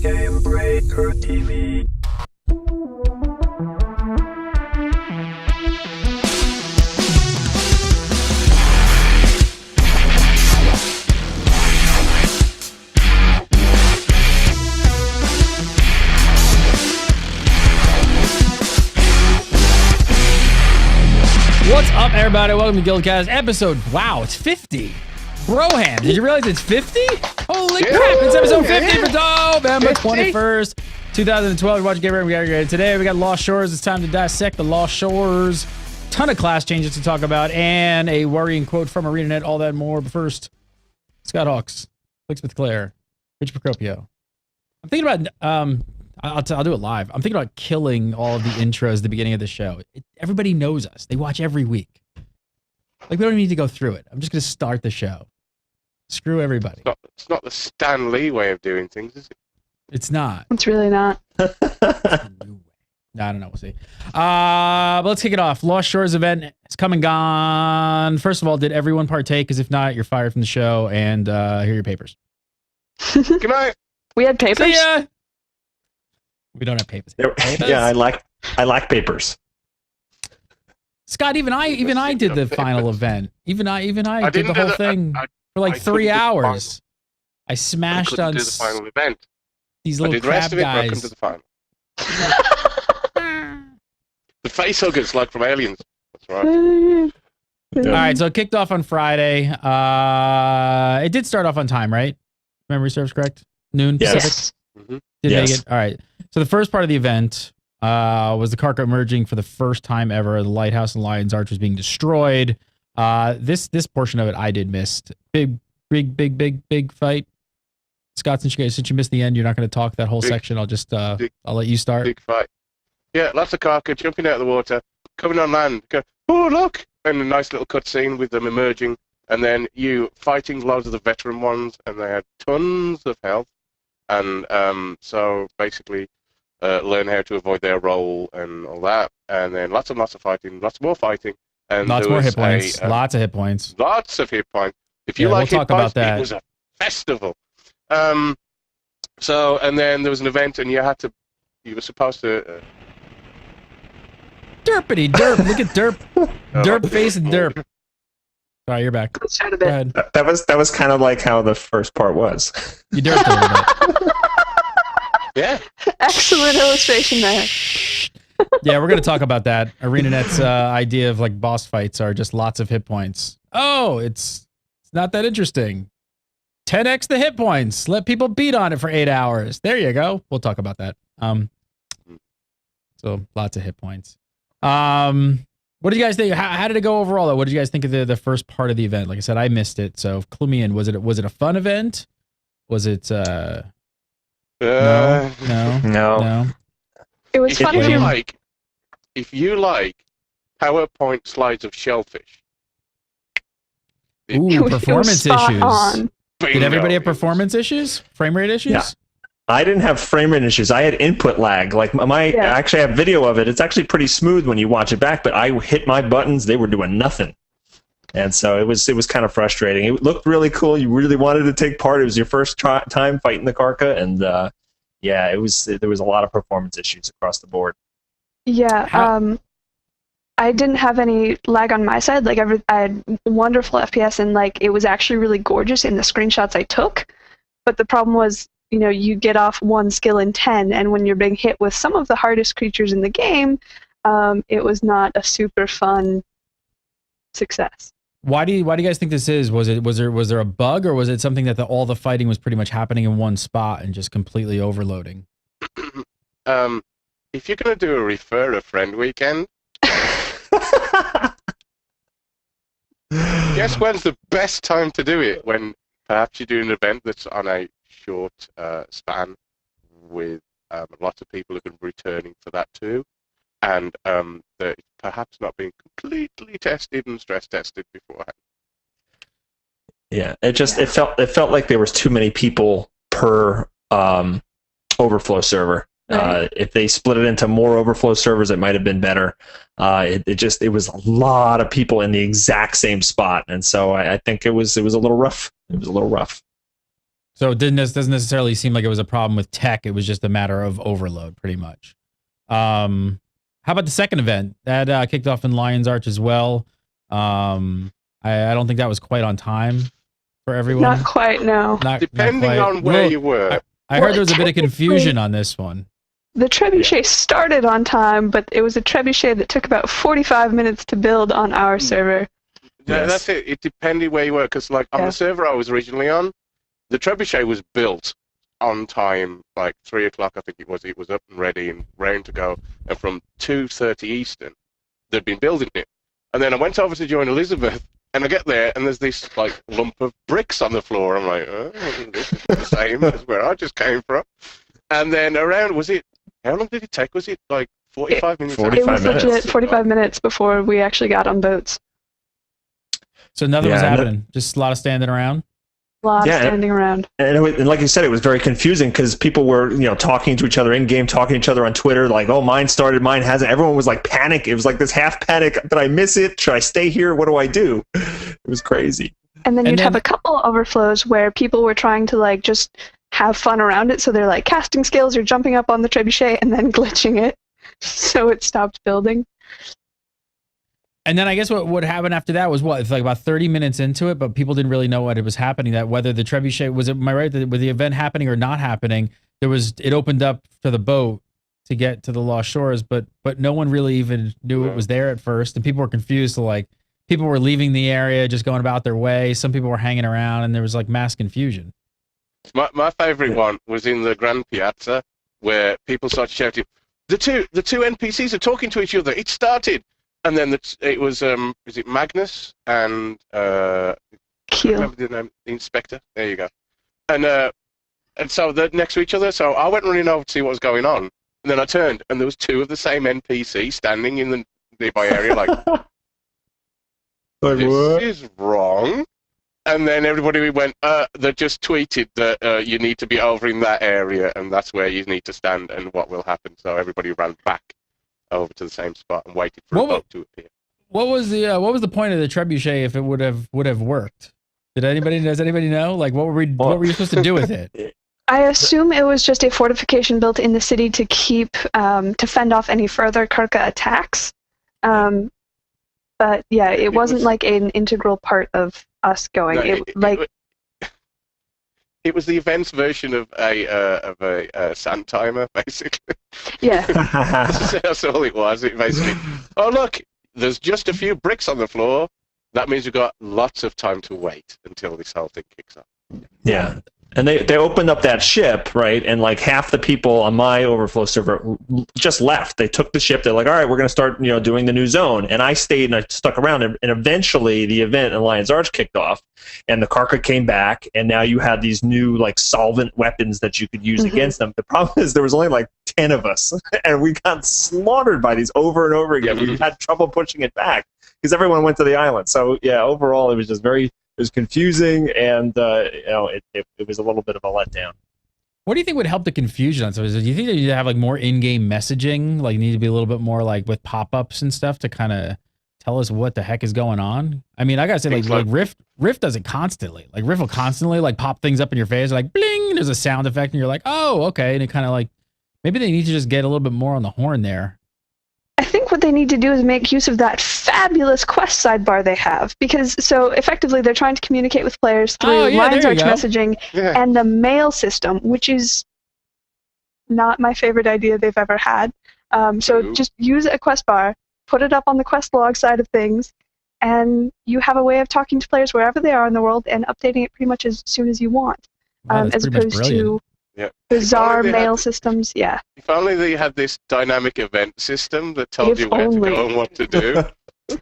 Gamebreaker TV. What's up, everybody? Welcome to GuildCast episode. Wow, it's 50. Broham, did you realize it's 50? Holy crap! It's episode 50 for November 21st, 2012. We're watching Gamebreaker. Today we got Lost Shores. It's time to dissect the Lost Shores. Ton of class changes to talk about, and a worrying quote from ArenaNet. All that and more. But first, Scott Hawks, Clicks with Claire, Rich Procopio. I'm thinking about I'll do it live. I'm thinking about killing all of the intros at the beginning of the show. Everybody knows us. They watch every week. Like, we don't even need to go through it. I'm just going to start the show. Screw everybody. It's not the Stan Lee way of doing things, is it? It's not. It's really not. No, I don't know. We'll see. But let's kick it off. Lost Shores event is come and gone. First of all, did everyone partake? Because if not, you're fired from the show. And here are your papers. Good night. We had papers? See ya! We don't have papers. Yeah, I like papers. Scott, even I did the final event. Even I did the whole thing for like 3 hours. I smashed on do the final event. These little I did the rest crab of it, guys. broke into the final. The face huggers like from Aliens. That's right. All right, so it kicked off on Friday. It did start off on time, right? Memory serves correct? Noon Pacific? Yes. Mm-hmm. Did Yes. make it? All right. So the first part of the event was the Karka emerging for the first time ever. The Lighthouse and Lion's Arch was being destroyed. This portion of it I did miss. Big fight. Scott, since you missed the end, you're not going to talk that whole section. I'll just I'll let you start. Big fight. Yeah, lots of Karka jumping out of the water, coming on land. Go, oh, look! And a nice little cutscene with them emerging. And then you fighting loads of the veteran ones, and they had tons of health. And so basically learn how to avoid their role and all that. And then lots of fighting, lots more fighting. And Lots more hit points. Lots of hit points. Lots of hit points. If you like we'll hit talk points, about that. it was a festival. So, and then there was an event, and you were supposed to... Derpity derp. Look at derp. Derp face and derp. All right, you're back. Let's chat a Go bit. ahead. That was kind of like how the first part was. You derped a little bit. Yeah. Excellent illustration there. Yeah, we're going to talk about that. ArenaNet's idea of like boss fights are just lots of hit points. Oh, it's not that interesting. 10x the hit points. Let people beat on it for 8 hours. There you go. We'll talk about that. So lots of hit points. What did you guys think? How did it go overall, though? What did you guys think of the first part of the event? Like I said, I missed it. So clue me in. Was it a fun event? Was it no? It was fun If if you you like PowerPoint slides of shellfish. Ooh, it was performance spot issues. on. Did everybody have performance issues? Frame rate issues? Yeah. I didn't have frame rate issues. I had input lag. Like I actually have video of it. It's actually pretty smooth when you watch it back, but I hit my buttons, they were doing nothing. And so it was kind of frustrating. It looked really cool. You really wanted to take part. It was your first time fighting the Karka, and there was a lot of performance issues across the board. Yeah, I didn't have any lag on my side. Like I had wonderful FPS, and like it was actually really gorgeous in the screenshots I took. But the problem was, you get off one skill in 10, and when you're being hit with some of the hardest creatures in the game, it was not a super fun success. Why do you guys think this is? Was there a bug, or was it something that all the fighting was pretty much happening in one spot and just completely overloading? If you're going to do a refer a friend weekend, guess when's the best time to do it? When perhaps you do an event that's on a short span with lots of people who can be returning for that too, and that perhaps not being completely tested and stress tested beforehand. Yeah, it felt like there was too many people per overflow server. Right. If they split it into more overflow servers, it might have been better. It was a lot of people in the exact same spot, and so I think it was a little rough. It was a little rough. So it doesn't necessarily seem like it was a problem with tech. It was just a matter of overload, pretty much. How about the second event that kicked off in Lion's Arch as well? I don't think that was quite on time for everyone. Not quite, no. Depending on where you were. I heard there was a bit of confusion on this one. The trebuchet started on time, but it was a trebuchet that took about 45 minutes to build on our server. Yeah, that's it. It depended where you were, because like on the server I was originally on, the trebuchet was built on time, like 3 o'clock I think it was. It was up and ready and raring to go, and from 2:30 Eastern, they'd been building it. And then I went over to join Elizabeth, and I get there, and there's this like lump of bricks on the floor. I'm like, oh, this is the same as where I just came from. And then around, how long did it take? Was it like 45 minutes? 45 it was minutes. legit 45 minutes before we actually got on boats. So nothing was happening. Just a lot of standing around. A lot of standing around. And like you said, it was very confusing because people were, talking to each other in game, talking to each other on Twitter, like, "Oh, mine started, mine hasn't." Everyone was like panic. It was like this half panic. Did I miss it? Should I stay here? What do I do? It was crazy. And then you'd have a couple overflows where people were trying to like just have fun around it. So they're like casting skills or jumping up on the trebuchet and then glitching it, so it stopped building. And then I guess what happened after that was it's like about 30 minutes into it, but people didn't really know what it was happening. That whether the trebuchet am I right? With the event happening or not happening, it opened up for the boat to get to the Lost Shores, but no one really even knew it was there at first, and people were confused. So like people were leaving the area, just going about their way. Some people were hanging around, and there was like mass confusion. My favorite one was in the Grand Piazza, where people started shouting, "The two NPCs are talking to each other. It started." And then it was is it Magnus and Keel. Remember the name? The Inspector. There you go. And so they're next to each other. So I went running over to see what was going on, and then I turned, and there was two of the same NPC standing in the nearby area, like, this is wrong. And then everybody went, they just tweeted that you need to be over in that area, and that's where you need to stand, and what will happen. So everybody ran back over to the same spot and waited for a boat to appear. What was the point of the trebuchet if it would have worked? Does anybody know? Like what were you supposed to do with it? I assume it was just a fortification built in the city to keep to fend off any further Karka attacks. But yeah, it wasn't like an integral part of us going. It was the event's version of a sand timer, basically. Yeah. That's all it was. It basically, oh look, there's just a few bricks on the floor. That means we've got lots of time to wait until this whole thing kicks off. Yeah. And they opened up that ship, right? And like half the people on my overflow server just left. They took the ship. They're like, all right, we're going to start, doing the new zone. And I stayed and I stuck around. And eventually the event in Lion's Arch kicked off. And the Karka came back. And now you had these new like solvent weapons that you could use against them. The problem is there was only like 10 of us. And we got slaughtered by these over and over again. We had trouble pushing it back because everyone went to the island. So yeah, overall it was just it was confusing, and it was a little bit of a letdown. What do you think would help the confusion on some of this? Do you think that you have like more in-game messaging, like need to be a little bit more like with pop-ups and stuff to kind of tell us what the heck is going on? I mean, I gotta say, like Rift does it constantly. Like Rift will constantly like pop things up in your face, like bling. And there's a sound effect, and you're like, oh, okay. And it kind of like maybe they need to just get a little bit more on the horn there. I think what they need to do is make use of that fabulous quest sidebar they have, because so effectively they're trying to communicate with players through Lion's Arch messaging and the mail system, which is not my favorite idea they've ever had. So just use a quest bar, put it up on the quest log side of things, and you have a way of talking to players wherever they are in the world and updating it pretty much as soon as you want, as opposed to bizarre mail systems. Yeah. If only they had this dynamic event system that told you where to go and what to do,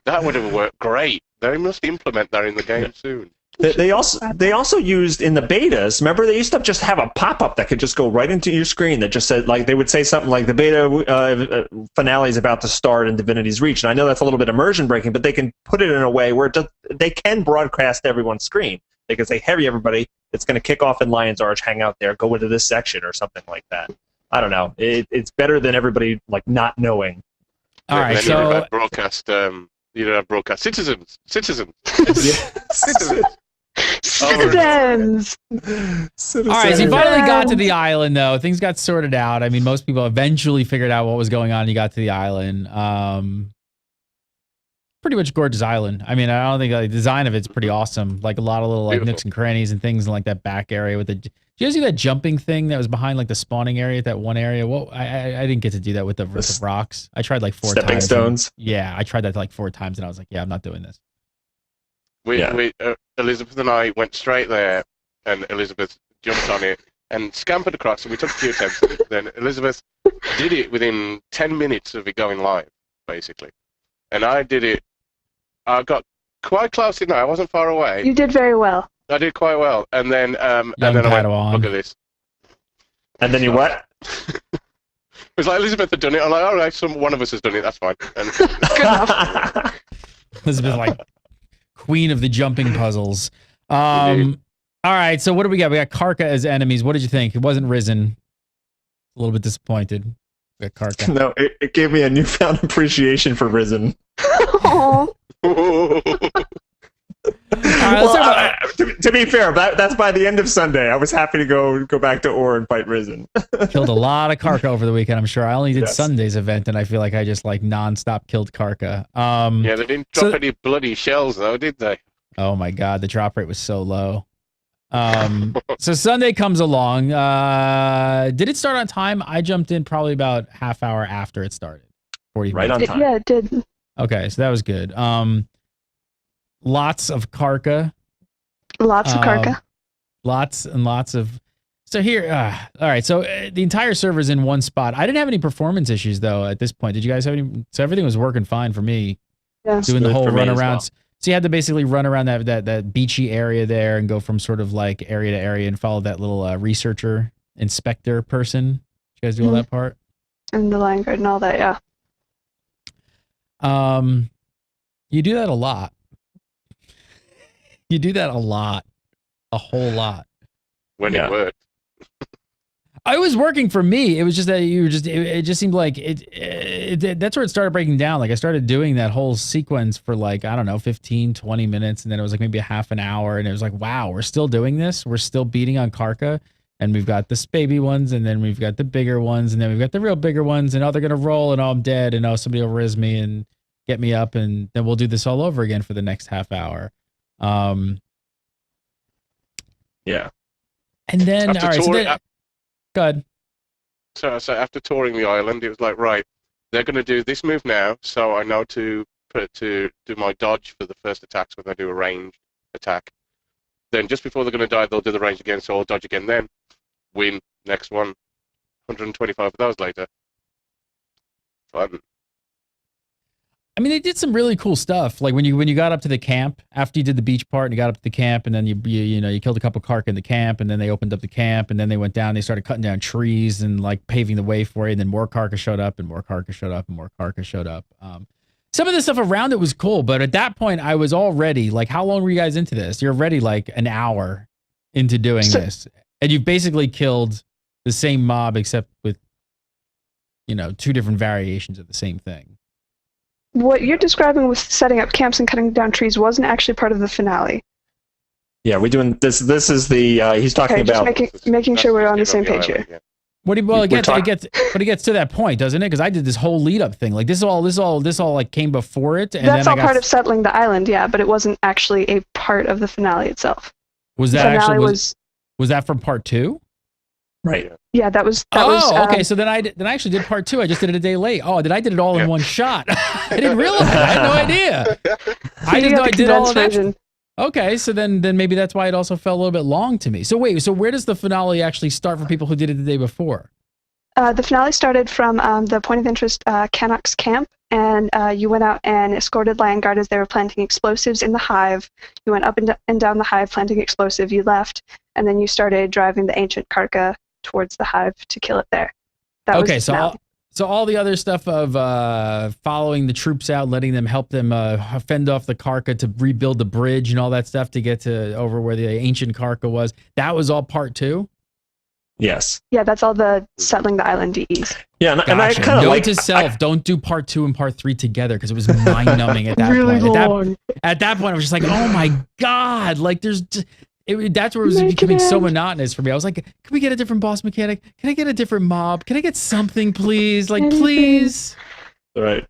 that would have worked great. They must implement that in the game soon. They also used in the betas. Remember, they used to just have a pop-up that could just go right into your screen that just said, like, they would say something like the beta finale is about to start in Divinity's Reach. And I know that's a little bit immersion breaking, but they can put it in a way where they can broadcast to everyone's screen. They can say, "Hey, everybody, it's going to kick off in Lion's Arch. Hang out there. Go into this section," or something like that. I don't know. It's better than everybody like not knowing. All right, then so you don't have broadcast. You don't have broadcast. Citizens. Citizens! All right, so you finally got to the island, though. Things got sorted out. I mean, most people eventually figured out what was going on. You got to the island. Pretty much gorgeous island. I mean, I don't think the design of it's pretty awesome. Like a lot of little like nooks and crannies and things in like that back area with the. Did you guys see that jumping thing that was behind like the spawning area at that one area? Well, I didn't get to do that with the rocks. I tried like 4 times. Stepping stones. Yeah, I tried that like 4 times and I was like, yeah, I'm not doing this. Elizabeth and I went straight there, and Elizabeth jumped on it and scampered across. And we took a few attempts. Then Elizabeth did it within 10 minutes of it going live, basically. And I did it. I got quite close in there. I wasn't far away. You did very well. I did quite well, and then I went, look at this. And then you what? It was like Elizabeth had done it. I'm like, all right, one of us has done it. That's fine. And Good enough. Elizabeth, like queen of the jumping puzzles. All right, so what do we got? We got Karka as enemies. What did you think? It wasn't Risen. A little bit disappointed. We got Karka. No, it gave me a newfound appreciation for Risen. Aww. To be fair, that's by the end of Sunday. I was happy to go back to Ore and fight Risen. Killed a lot of Karka over the weekend, I'm sure. I only did Sunday's event, and I feel like I just like nonstop killed Karka. Yeah, they didn't drop any bloody shells, though, did they? Oh my god, the drop rate was so low. So Sunday comes along. Did it start on time? I jumped in probably about half hour after it started. 40 right minutes. on time. Yeah, it did. Okay, so that was good. Lots of Karka. Lots of Karka. Lots and lots of. So here, all right. So the entire server's in one spot. I didn't have any performance issues though at this point. Did you guys have any? So everything was working fine for me. Yeah. Doing the whole run around. Well. So you had to basically run around that beachy area there and go from sort of like area to area and follow that little researcher inspector person. Did you guys do all that part? And the line guard and all that, yeah. You do that a lot. You do that a lot. A whole lot. When it worked. It was working for me. It was just that it just seemed like that's where it started breaking down. Like I started doing that whole sequence for like, I don't know, 15, 20 minutes. And then it was like maybe a half an hour. And it was like, wow, we're still doing this. We're still beating on Karka. And we've got this baby ones. And then we've got the bigger ones. And then we've got the real bigger ones. And they're going to roll. And I'm dead. And somebody will riz me and get me up. And then we'll do this all over again for the next half hour. Yeah. And then, After all right. touring, go ahead. So after touring the island, it was like, right, they're going to do this move now, so I know to do my dodge for the first attacks when they do a ranged attack. Then just before they're going to die, they'll do the range again, so I'll dodge again then. Win. Next one. 125 of those later. Fun. I mean, they did some really cool stuff. Like when you got up to the camp, after you did the beach part and you got up to the camp, and then you killed a couple Karka in the camp, and then they opened up the camp, and then they went down, they started cutting down trees and like paving the way for it, and then more Karka showed up, and more Karka showed up, and more Karka showed up. Some of the stuff around it was cool, but at that point I was already like, how long were you guys into this? You're already like an hour into doing this, and you've basically killed the same mob except with 2 different variations of the same thing. What you're describing with setting up camps and cutting down trees wasn't actually part of the finale. Yeah, we're doing this. This is the he's talking about making sure we're on the same page here. Yeah. It gets to that point, doesn't it? Because I did this whole lead up thing. Like this all like came before it. And that's then all part of settling the island, yeah, but it wasn't actually a part of the finale itself. Was that actually was that from part 2? Right. Yeah, that was. Okay. So then I actually did part 2. I just did it a day late. Oh, I did it all in one shot. I didn't realize. I had no idea. I just know I did all of that. Okay, so then maybe that's why it also felt a little bit long to me. So wait, so where does the finale actually start for people who did it the day before? The finale started from the point of interest Canucks camp, and you went out and escorted land guard as they were planting explosives in the hive. You went up and down the hive planting explosive. You left, and then you started driving the ancient Karka towards the hive to kill it there. Okay, so all the other stuff of following the troops out, letting them help them fend off the Karka to rebuild the bridge and all that stuff to get to over where the ancient Karka was, that was all part 2? Yes. Yeah, that's all the settling the island DEs. Yeah, and I kind of note to self: don't do part 2 and part 3 together because it was mind numbing at that really point. Long. At that point, I was just like, oh my god! Like there's that's where it was becoming so monotonous for me. I was like, can we get a different boss mechanic? Can I get a different mob? Can I get something, please? Like, please. Right.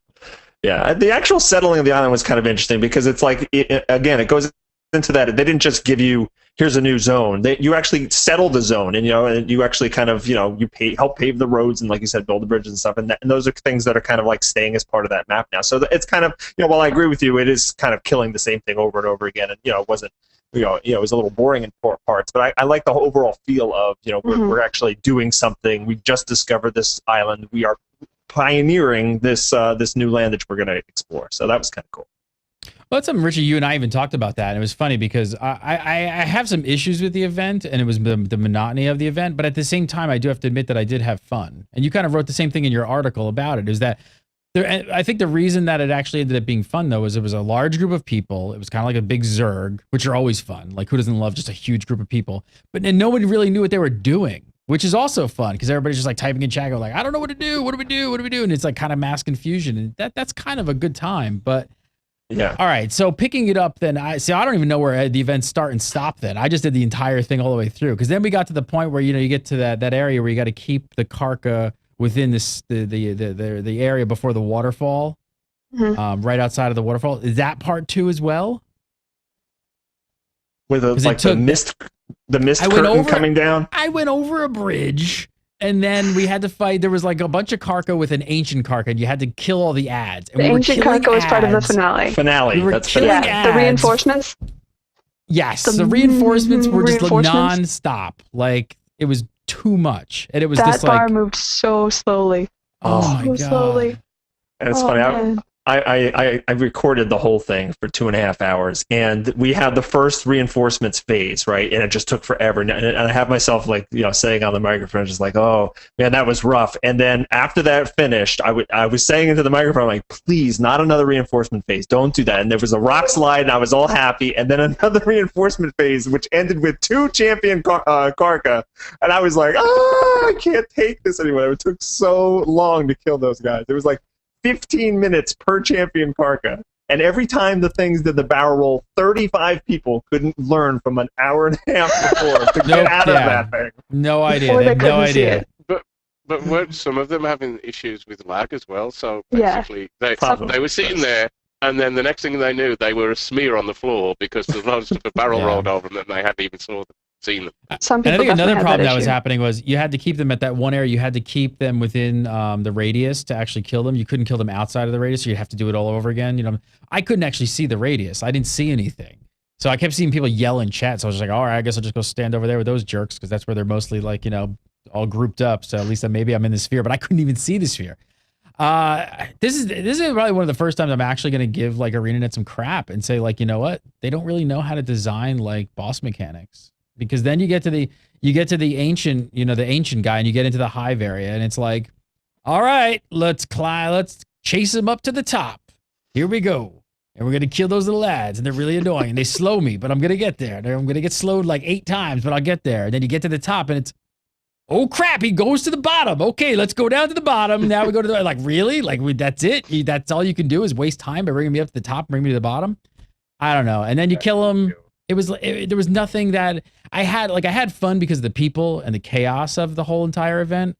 Yeah. The actual settling of the island was kind of interesting because it's like, again, it goes into that. They didn't just give you, here's a new zone. You actually settle the zone, and and you actually kind of help pave the roads and, like you said, build the bridges and stuff. And those are things that are kind of like staying as part of that map now. So it's kind of while I agree with you, it is kind of killing the same thing over and over again. And it wasn't it was a little boring in parts, but I like the whole overall feel of we're actually doing something. We just discovered this island. We are pioneering this new land that we're going to explore. So that was kind of cool. Well, that's something, Richie, you and I even talked about that. And it was funny because I have some issues with the event, and it was the monotony of the event. But at the same time, I do have to admit that I did have fun. And you kind of wrote the same thing in your article about it, is that I think the reason that it actually ended up being fun, though, is it was a large group of people. It was kind of like a big Zerg, which are always fun. Like, who doesn't love just a huge group of people? But then nobody really knew what they were doing, which is also fun because everybody's just like typing in chat, like, I don't know what to do. What do we do? What do we do? And it's like kind of mass confusion. And that's kind of a good time. But yeah. All right. So picking it up, then I don't even know where the events start and stop. Then I just did the entire thing all the way through, because then we got to the point where you get to that area where you got to keep the Karka within the area before the waterfall, right outside of the waterfall. Is that part 2 as well? With the mist curtain coming down. I went over a bridge. And then we had to fight. There was like a bunch of Karka with an ancient Karka, and you had to kill all the ads. And the ancient Karka was part of the finale. That's finale. The reinforcements. Yes, the reinforcements were just non-stop. Like, it was too much, and it was just like that bar moved so slowly. Oh my god! Slowly. And it's funny. I recorded the whole thing for 2.5 hours, and we had the first reinforcements phase, right? And it just took forever. And I have myself saying on the microphone, just like, oh man, that was rough. And then after that finished, I was saying into the microphone, like, please, not another reinforcement phase. Don't do that. And there was a rock slide, and I was all happy. And then another reinforcement phase, which ended with 2 champion Karka, and I was like, I can't take this anymore. It took so long to kill those guys. It was like 15 minutes per champion Karka, and every time the things did the barrel roll, 35 people couldn't learn from an hour and a half before to get out of that thing. No idea. They had no idea. But weren't some of them having issues with lag as well? So basically, they were sitting there, and then the next thing they knew, they were a smear on the floor because the loads of the barrel rolled over them and they hadn't even seen them. Some people, and I think another problem that was happening was you had to keep them at that one area. You had to keep them within the radius to actually kill them. You couldn't kill them outside of the radius, so you'd have to do it all over again. I couldn't actually see the radius. I didn't see anything. So I kept seeing people yell in chat. So I was just like, all right, I guess I'll just go stand over there with those jerks, because that's where they're mostly like, all grouped up. So at least maybe I'm in the sphere, but I couldn't even see the sphere. This is probably one of the first times I'm actually going to give like ArenaNet some crap and say, like, you know what? They don't really know how to design like boss mechanics. Because then you get to the ancient, the ancient guy, and you get into the hive area, and it's like, all right, let's chase him up to the top. Here we go. And we're gonna kill those little lads, and they're really annoying, and they slow me, but I'm gonna get there. I'm gonna get slowed like 8 times, but I'll get there. And then you get to the top, and it's, oh crap, he goes to the bottom. Okay, let's go down to the bottom. Now we go to the, like, really? Like, that's it? That's all you can do is waste time by bringing me up to the top, bring me to the bottom? I don't know. And then you kill him. There was nothing that I had fun because of the people and the chaos of the whole entire event.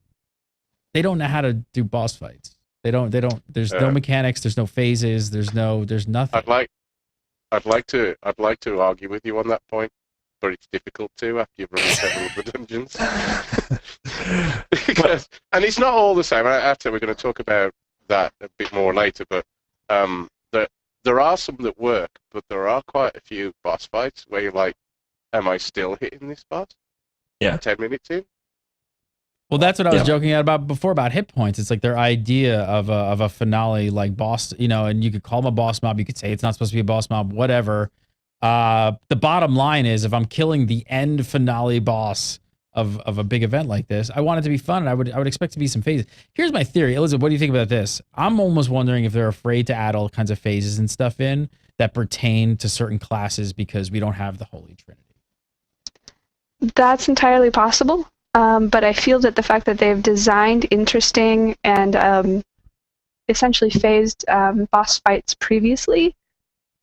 They don't know how to do boss fights. They don't, there's no mechanics, there's no phases, there's nothing. I'd like to argue with you on that point, but it's difficult to after you've run several of the dungeons. And it's not all the same. After we're going to talk about that a bit more later, but there are some that work, but there are quite a few boss fights where you're like, am I still hitting this boss? Yeah. 10 minutes in? Well, that's what I was joking about before about hit points. It's like their idea of a finale, like boss, and you could call them a boss mob. You could say it's not supposed to be a boss mob, whatever. The bottom line is, if I'm killing the end finale boss of a big event like this, I want it to be fun, and I would expect to be some phases. Here's my theory. Elizabeth, what do you think about this? I'm almost wondering if they're afraid to add all kinds of phases and stuff in that pertain to certain classes because we don't have the Holy Trinity. That's entirely possible, but I feel that the fact that they've designed interesting and essentially phased boss fights previously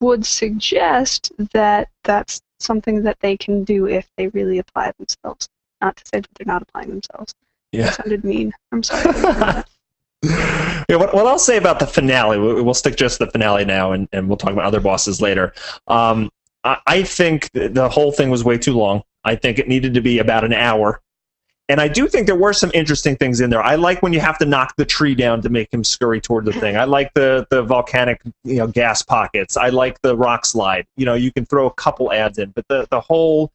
would suggest that that's something that they can do if they really apply themselves. Not to say that they're not applying themselves. Yeah. That sounded mean. I'm sorry. Yeah, what I'll say about the finale, we'll stick just to the finale now, and we'll talk about other bosses later. I think the whole thing was way too long. I think it needed to be about an hour. And I do think there were some interesting things in there. I like when you have to knock the tree down to make him scurry toward the thing. I like the volcanic gas pockets. I like the rock slide. You can throw a couple ads in, but the whole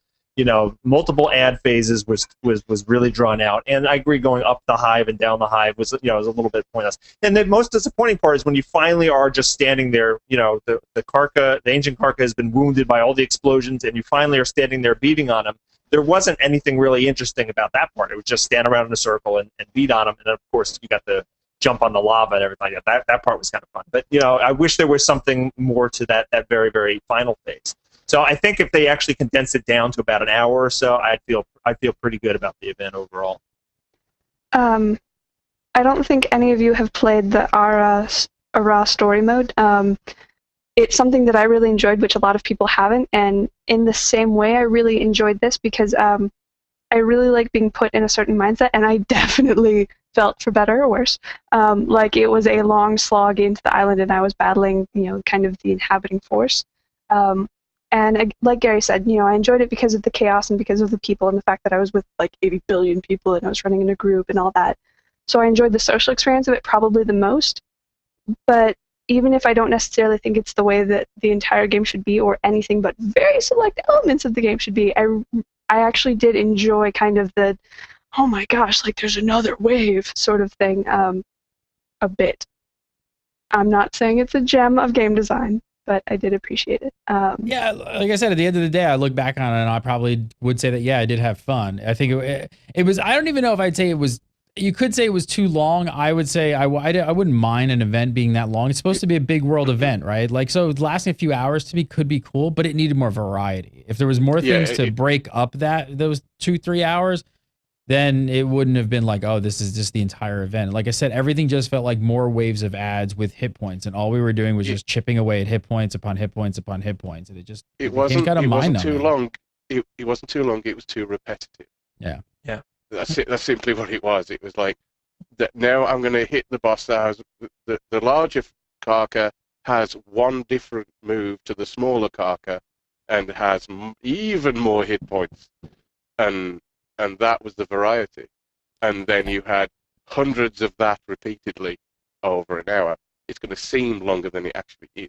multiple ad phases was really drawn out. And I agree, going up the hive and down the hive was was a little bit pointless. And the most disappointing part is when you finally are just standing there. The ancient Karka has been wounded by all the explosions, and you finally are standing there beating on him. There wasn't anything really interesting about that part. It was just stand around in a circle and beat on him. And then, of course, you got the jump on the lava and everything. That part was kind of fun. But I wish there was something more to that very, very final phase. So I think if they actually condense it down to about an hour or so, I feel pretty good about the event overall. I don't think any of you have played the Ara story mode. It's something that I really enjoyed, which a lot of people haven't. And in the same way, I really enjoyed this because I really like being put in a certain mindset, and I definitely felt, for better or worse, like it was a long slog into the island, and I was battling, kind of the inhabiting force. And like Gary said, I enjoyed it because of the chaos and because of the people and the fact that I was with like 80 billion people and I was running in a group and all that. So I enjoyed the social experience of it probably the most. But even if I don't necessarily think it's the way that the entire game should be or anything but very select elements of the game should be, I actually did enjoy kind of the, oh my gosh, like there's another wave sort of thing a bit. I'm not saying it's a gem of game design, but I did appreciate it. Yeah, like I said, at the end of the day, I look back on it and I probably would say that, yeah, I did have fun. I think it was, I don't even know if I'd say it was, you could say it was too long. I would say I wouldn't mind an event being that long. It's supposed to be a big world event, right? Like, so lasting a few hours to me could be cool, but it needed more variety. If there was more things to break up those 2-3 hours, then it wouldn't have been like, oh, this is just the entire event. Like I said, everything just felt like more waves of ads with hit points, and all we were doing was just chipping away at hit points upon hit points upon hit points, and it wasn't too long. It wasn't too long. It was too repetitive. Yeah. That's it. That's simply what it was. It was like that. Now I'm going to hit the boss that has the larger Karka has one different move to the smaller Karka, and has even more hit points, and that was the variety. And then you had hundreds of that repeatedly over an hour. It's going to seem longer than it actually is.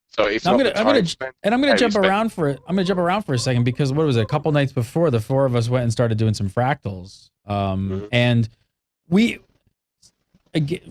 So it's I'm gonna jump around for it. I'm gonna jump around for a second because what was it? A couple nights before, the four of us went and started doing some fractals, and we,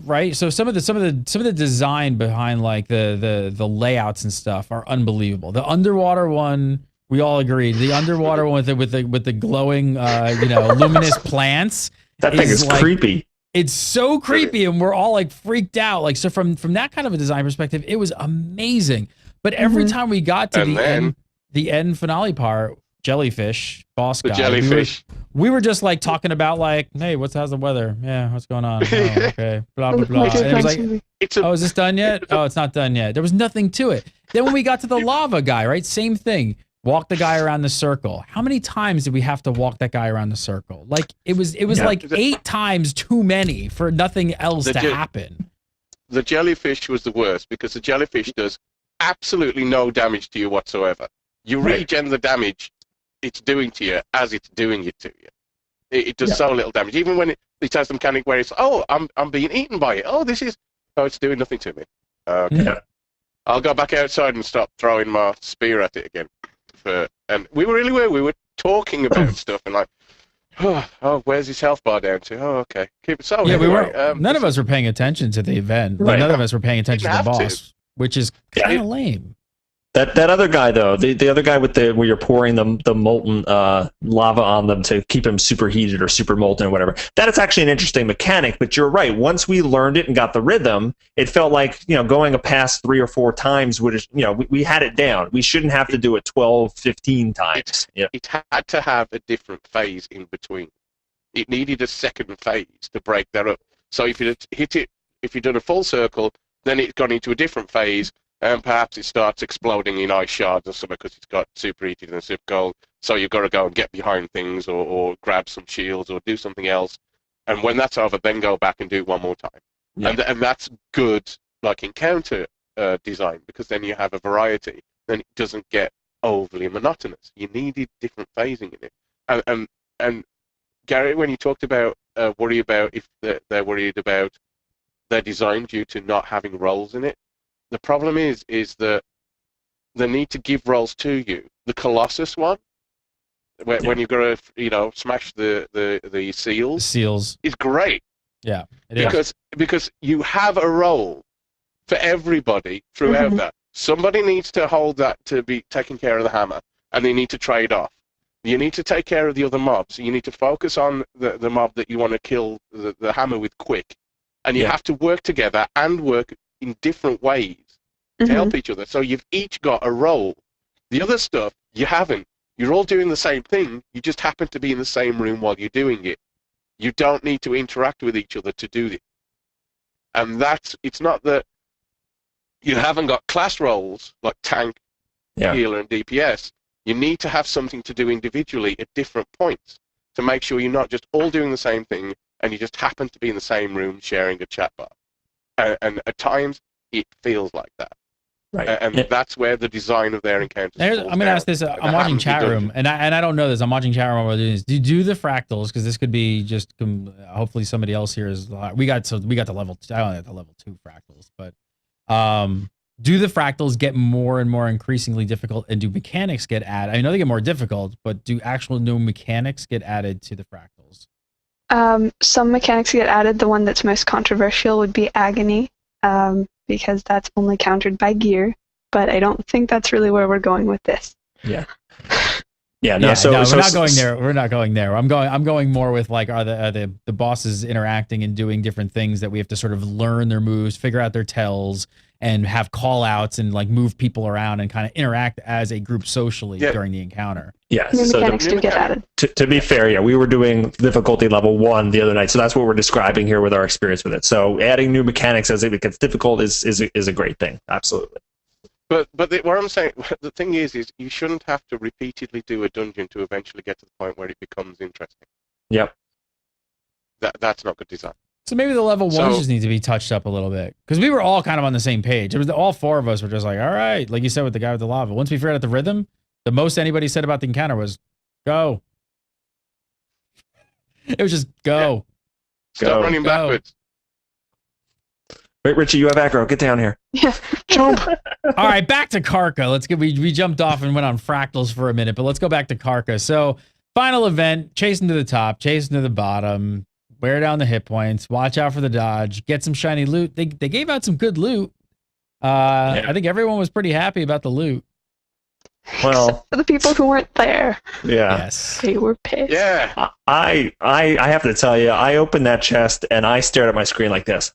right. So some of the design behind like the layouts and stuff are unbelievable. The underwater one, we all agreed. The underwater one with the glowing, luminous plants. That thing is like, creepy. It's so creepy, and we're all like freaked out. Like, so from that kind of a design perspective, it was amazing. But every time we got to the end finale part, jellyfish boss guy, jellyfish, we were just like talking about like, hey, how's the weather? Yeah, what's going on? Oh, okay, blah blah blah. And it was like, oh, is this done yet? Oh, it's not done yet. There was nothing to it. Then when we got to the lava guy, right, same thing. Walk the guy around the circle. How many times did we have to walk that guy around the circle? Like it was like 8 times too many for nothing else to happen. The jellyfish was the worst because the jellyfish does absolutely no damage to you whatsoever. You regen the damage it's doing to you as it's doing it to you. It does so little damage. Even when it has the mechanic where it's, oh, I'm being eaten by it. Oh, it's doing nothing to me. Okay. Yeah. I'll go back outside and stop throwing my spear at it again. And we were talking about stuff and like, oh, where's his health bar down to? Oh, okay, keep it so. Yeah, anyway, we were. None of us were paying attention to the event. Like, none of us were paying attention to the boss, which is kind of lame. That other guy though, the other guy with where you're pouring the molten lava on them to keep them superheated or super molten or whatever. That is actually an interesting mechanic. But you're right. Once we learned it and got the rhythm, it felt like going past 3 or 4 times would we had it down. We shouldn't have to do it 12, 15 times. It had to have a different phase in between. It needed a second phase to break that up. So if you hit it, if you'd done a full circle, then it got into a different phase. and perhaps it starts exploding in ice shards or something because it's got superheated and super cold. So you've got to go and get behind things or grab some shields or do something else. And when that's over, then go back and do it one more time. Yeah. And that's good, like encounter design, because then you have a variety. Then it doesn't get overly monotonous. You needed different phasing in it. And Gary, when you talked about worry about if they're worried about their design due to not having roles in it, the problem is that the need to give roles to you. The Colossus one, when you've got to smash the seals. The seals is great. Yeah, it is. Because you have a role for everybody throughout that. Somebody needs to hold that to be taking care of the hammer, and they need to trade off. You need to take care of the other mobs. You need to focus on the mob that you want to kill the hammer with quick. And you have to work together and work in different ways to help each other. So you've each got a role. The other stuff, you haven't. You're all doing the same thing. You just happen to be in the same room while you're doing it. You don't need to interact with each other to do it. And it's not that you haven't got class roles like tank, healer, and DPS. You need to have something to do individually at different points to make sure you're not just all doing the same thing and you just happen to be in the same room sharing a chat bar. And at times, it feels like that. Right. And that's where the design of their encounters I'm going to ask this. I'm watching chat room, and I don't know this. I'm watching chat room while we're doing this. Do you do the fractals? Because this could be just hopefully somebody else here is. We got the level. I only have the level 2 fractals, but do the fractals get more and more increasingly difficult, and do mechanics get added? I know they get more difficult, but do actual new mechanics get added to the fractals? Some mechanics get added. The one that's most controversial would be agony, because that's only countered by gear. But I don't think that's really where we're going with this. Yeah. We're not going there. We're not going there. I'm going more with like, are the bosses interacting and doing different things that we have to sort of learn their moves, figure out their tells, and have call outs and like move people around and kind of interact as a group socially during the encounter. Yes. New mechanics do get added. To be fair, we were doing difficulty level 1 the other night, so that's what we're describing here with our experience with it. So adding new mechanics as it gets difficult is a great thing. Absolutely. But what I'm saying, the thing is you shouldn't have to repeatedly do a dungeon to eventually get to the point where it becomes interesting. Yep. That's not good design. So maybe the level 1s just need to be touched up a little bit, because we were all kind of on the same page. It was all 4 of us were just like, all right, like you said with the guy with the lava. Once we figured out the rhythm, the most anybody said about the encounter was, go. It was just go. Stop running backwards. Wait, Richie, you have aggro. Get down here. Yeah. Jump. All right, back to Karka. We jumped off and went on fractals for a minute, but let's go back to Karka. So, final event, chasing to the top, chasing to the bottom, wear down the hit points, watch out for the dodge, get some shiny loot. They gave out some good loot. I think everyone was pretty happy about the loot. Well, except for the people who weren't there. Yeah. Yes. They were pissed. Yeah. I have to tell you, I opened that chest and I stared at my screen like this.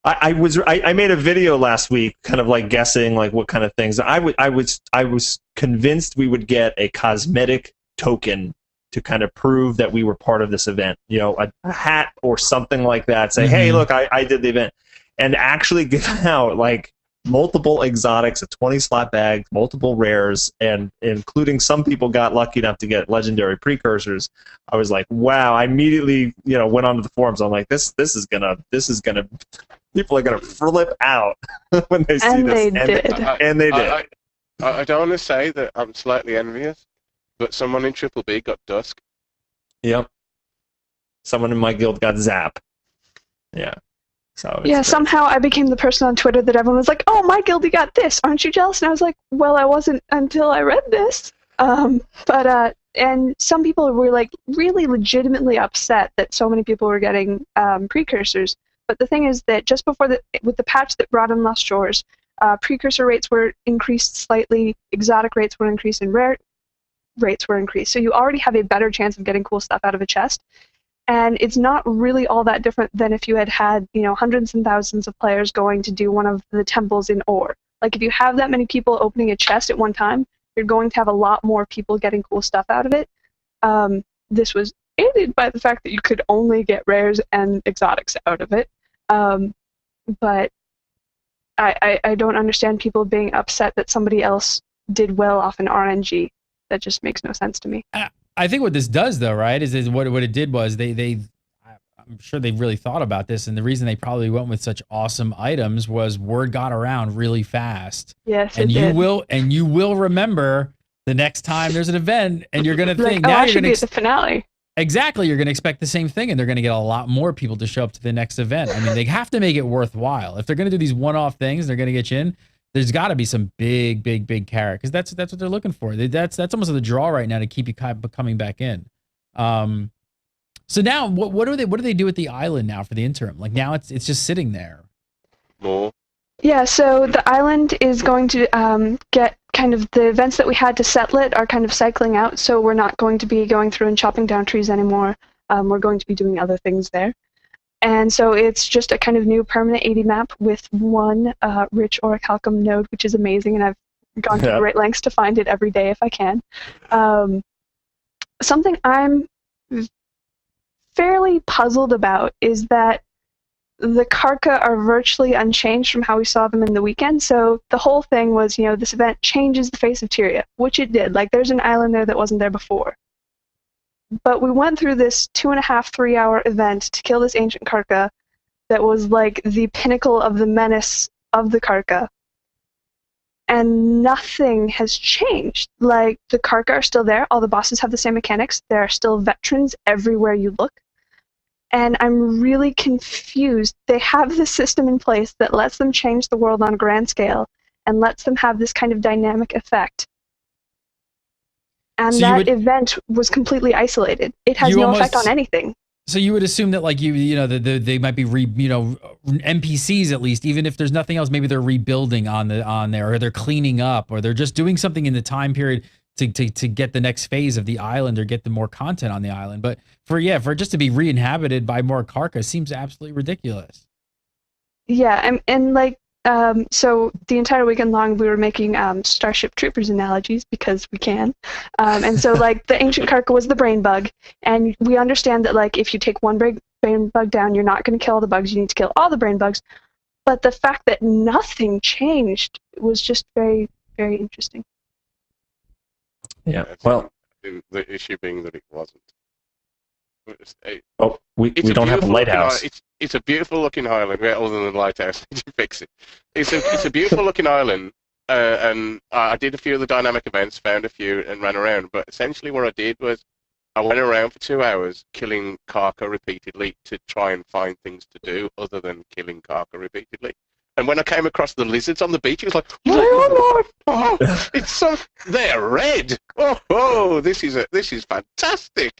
I made a video last week, kind of like guessing like what kind of things. I was convinced we would get a cosmetic token to kind of prove that we were part of this event. You know, a hat or something like that. Say, hey, look, I did the event, and actually give out like multiple exotics, a 20-slot bag, multiple rares, and including some people got lucky enough to get legendary precursors. I was like, wow! I immediately, went onto the forums. I'm like, this is gonna. People are gonna flip out when they see this. And they did. I don't want to say that I'm slightly envious, but someone in Triple B got Dusk. Yep. Someone in my guild got Zap. Yeah. So somehow I became the person on Twitter that everyone was like, "Oh, my guildie got this. Aren't you jealous?" And I was like, "Well, I wasn't until I read this." And some people were like really legitimately upset that so many people were getting precursors. But the thing is that just before with the patch that brought in Lost Shores, precursor rates were increased slightly, exotic rates were increased, and rare rates were increased. So you already have a better chance of getting cool stuff out of a chest. And it's not really all that different than if you had hundreds and thousands of players going to do one of the temples in Ore. Like if you have that many people opening a chest at one time, you're going to have a lot more people getting cool stuff out of it. This was aided by the fact that you could only get rares and exotics out of it. But I don't understand people being upset that somebody else did well off an RNG. That just makes no sense to me. I think what this does, though, right, is what it did was I'm sure they really thought about this, and the reason they probably went with such awesome items was word got around really fast. Yes, and it did. you will remember the next time there's an event, and you're gonna think now I you're should be at the finale. Exactly, you're gonna expect the same thing, and they're gonna get a lot more people to show up to the next event. I mean, they have to make it worthwhile. If they're gonna do these one-off things, they're gonna get you in. There's got to be some big carrot, because that's what they're looking for. That's almost the draw right now to keep you coming back in. So now, what do they do with the island now for the interim? Like now, it's just sitting there. More. Yeah, so the island is going to get kind of the events that we had to settle it are kind of cycling out. So we're not going to be going through and chopping down trees anymore. We're going to be doing other things there. And so it's just a kind of new permanent 80 map with one rich orichalcum node, which is amazing, and I've gone to great lengths to find it every day if I can. Something I'm fairly puzzled about is that the Karka are virtually unchanged from how we saw them in the weekend. So the whole thing was, this event changes the face of Tyria, which it did. Like, there's an island there that wasn't there before. But we went through this 2.5, 3-hour event to kill this ancient Karka that was like the pinnacle of the menace of the Karka. And nothing has changed. Like, the Karka are still there. All the bosses have the same mechanics. There are still veterans everywhere you look. And I'm really confused. They have this system in place that lets them change the world on a grand scale and lets them have this kind of dynamic effect. And so that event was completely isolated. It has no effect on anything. So you would assume that, like, they might be NPCs at least, even if there's nothing else. Maybe they're rebuilding on there, or they're cleaning up, or they're just doing something in the time period to get the next phase of the island or get the more content on the island. But for it just to be re-inhabited by more Karka seems absolutely ridiculous. Yeah, and like. So the entire weekend long, we were making Starship Troopers analogies because we can. And so, like, the ancient Karka was the brain bug, and we understand that, like, if you take one brain bug down, you're not going to kill all the bugs. You need to kill all the brain bugs. But the fact that nothing changed was just very, very interesting. Yeah. Well, the issue being that it wasn't. We don't have a lighthouse. It's a beautiful looking island. Other than the lighthouse, did you fix it? It's a beautiful looking island, and I did a few of the dynamic events, found a few, and ran around. But essentially, what I did was I went around for 2 hours killing Karka repeatedly to try and find things to do other than killing Karka repeatedly. And when I came across the lizards on the beach, it was like, it's so they're red. Oh, this is fantastic.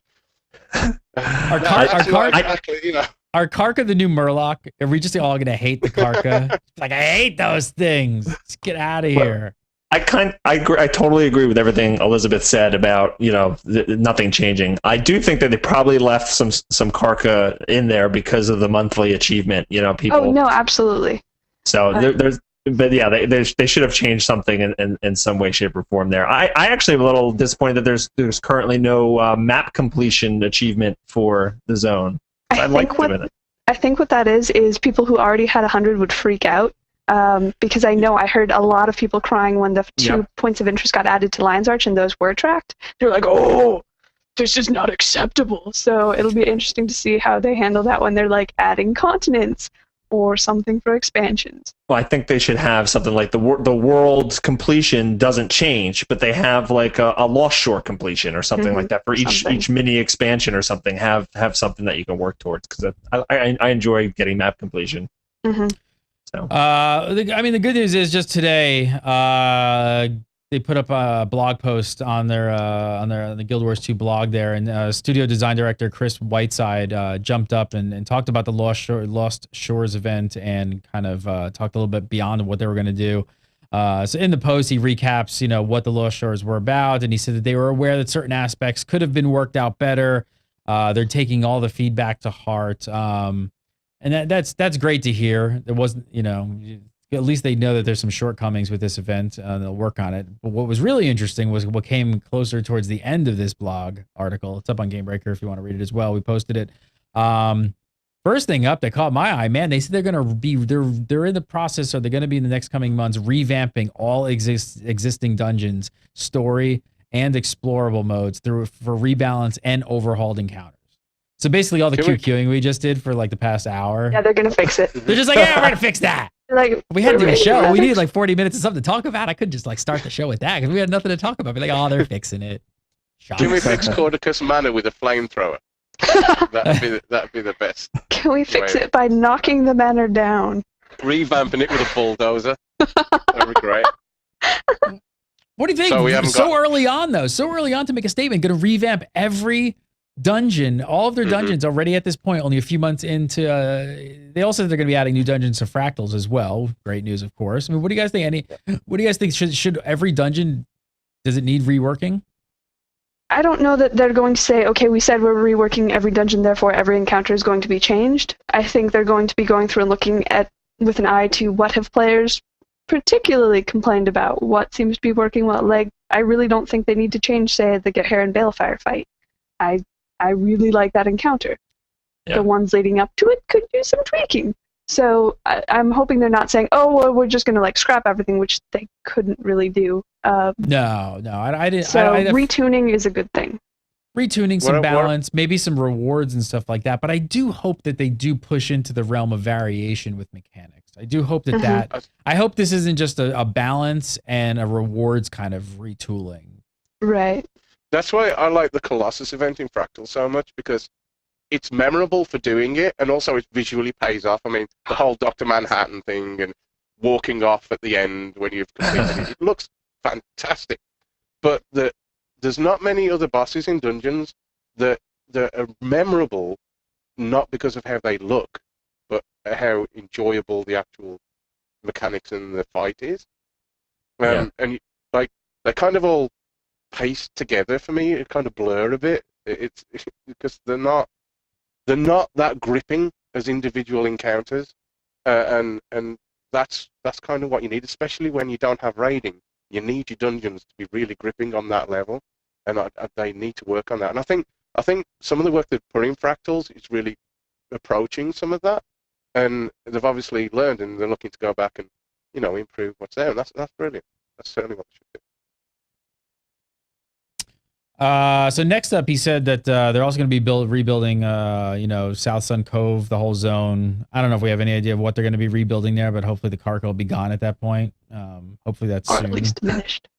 Are Karka the new Murloc? Are we just all gonna hate the Karka? Like, I hate those things. Let's get out of here. I totally agree with everything Elizabeth said about nothing changing. I do think that they probably left some Karka in there because of the monthly achievement. People. Oh no, absolutely. So they should have changed something in some way, shape, or form there. I actually am a little disappointed that there's currently no map completion achievement for the zone. I think what that is people who already had 100 would freak out, because I heard a lot of people crying when the 2 points of interest got added to Lion's Arch and those were tracked. They're like, oh, this is not acceptable. So it'll be interesting to see how they handle that when they're like adding continents or something for expansions. Well, I think they should have something like the world completion doesn't change, but they have like a Lost Shore completion or something like that for each mini expansion or something. Have something that you can work towards, because I enjoy getting map completion. So, the good news is just today they put up a blog post on the Guild Wars 2 blog there, and studio design director Chris Whiteside jumped up and talked about the Lost Shores event and kind of talked a little bit beyond what they were going to do. So in the post, he recaps, what the Lost Shores were about, and he said that they were aware that certain aspects could have been worked out better. They're taking all the feedback to heart, and that's great to hear. There wasn't, at least they know that there's some shortcomings with this event, and they'll work on it. But what was really interesting was what came closer towards the end of this blog article. It's up on Gamebreaker if you want to read it as well. We posted it. first thing up that caught my eye, man, they said they're in the process, or they're gonna be in the next coming months revamping all existing dungeons, story and explorable modes for rebalance and overhauled encounters. So basically all the queuing we just did for like the past hour. Yeah, they're gonna fix it. They're just like, yeah, we're gonna fix that. Like, we had to do a show. We needed like 40 minutes of something to talk about. I couldn't just like start the show with that because we had nothing to talk about. Be like, oh, they're fixing it. Can we fix Cordicus Manor with a flamethrower? That'd be the best. Can we fix it by knocking the manor down? Revamping it with a bulldozer. That'd be great. What do you think? So early on, though. So early on to make a statement. Going to revamp every dungeon, all of their dungeons already at this point, only a few months into. They also said they're going to be adding new dungeons to Fractals as well. Great news, of course. I mean, what do you guys think? What do you guys think? Should every dungeon, does it need reworking? I don't know that they're going to say, okay, we said we're reworking every dungeon, therefore every encounter is going to be changed. I think they're going to be going through and looking at, with an eye to what have players particularly complained about, what seems to be working well. Like, I really don't think they need to change, say, the Get Hair and Balefire fight. I really like that encounter. Yeah. The ones leading up to it could use some tweaking. So I'm hoping they're not saying, oh, well, we're just going to like scrap everything, which they couldn't really do. No, I didn't. So retuning is a good thing. Retuning, some balance, maybe some rewards and stuff like that. But I do hope that they do push into the realm of variation with mechanics. I do hope that I hope this isn't just a balance and a rewards kind of retooling. Right. That's why I like the Colossus event in Fractal so much, because it's memorable for doing it, and also it visually pays off. I mean, the whole Dr. Manhattan thing and walking off at the end when you've completed it, it looks fantastic. But there's not many other bosses in dungeons that are memorable, not because of how they look, but how enjoyable the actual mechanics in the fight is. And like they're kind of all paced together for me. It kind of blur a bit. It's because they're not that gripping as individual encounters, and that's kind of what you need, especially when you don't have raiding. You need your dungeons to be really gripping on that level, and they need to work on that. And I think some of the work they've put in Fractals is really approaching some of that, and they've obviously learned, and they're looking to go back and improve what's there, and that's brilliant. That's certainly what they should do. So next up, he said that they're also going to be rebuilding, South Sun Cove, the whole zone. I don't know if we have any idea of what they're going to be rebuilding there, but hopefully the Karka will be gone at that point. Hopefully that's soon. Or at least diminished.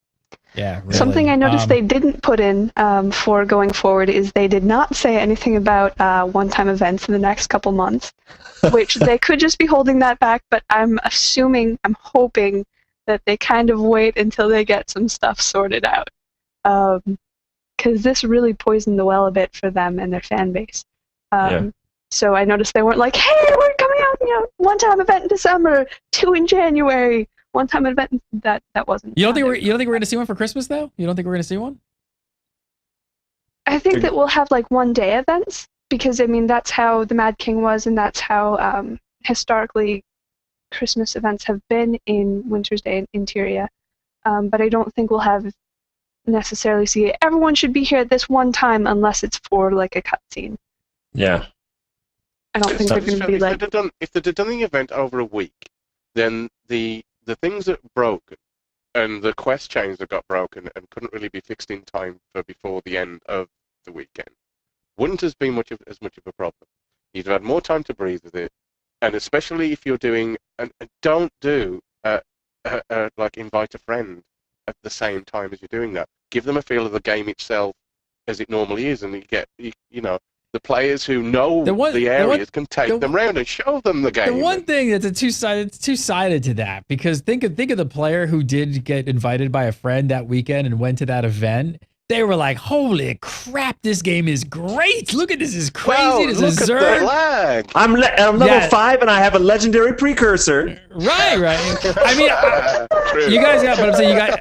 Yeah, really. Something I noticed they didn't put in for going forward is they did not say anything about one-time events in the next couple months, which they could just be holding that back, but I'm hoping that they kind of wait until they get some stuff sorted out. Because this really poisoned the well a bit for them and their fan base. So I noticed they weren't like, hey, we're coming out, one-time event in December, 2 in January, one-time event. That wasn't. You don't think we're going to see one for Christmas though? You don't think we're going to see one? I think that we'll have like one-day events, because I mean that's how the Mad King was, and that's how historically Christmas events have been in Winter's Day in Tyria. But I don't think we'll have necessarily see everyone should be here at this one time unless it's for like a cutscene. Yeah. I don't think they're going to be like. If they'd done the event over a week, then the things that broke and the quest chains that got broken and couldn't really be fixed in time for before the end of the weekend wouldn't have been as much of a problem. You'd have had more time to breathe with it, and especially if you're doing and don't do like invite a friend at the same time as you're doing that. Give them a feel of the game itself as it normally is, and you get the players who know the areas can take them around and show them the game. The one thing that's two-sided to that, because think of the player who did get invited by a friend that weekend and went to that event. They were like, holy crap, this game is great. Look at this, is crazy. Wow, this is Zerg. Lag. I'm level 5 and I have a legendary precursor. Right. I mean, you guys got, but I'm saying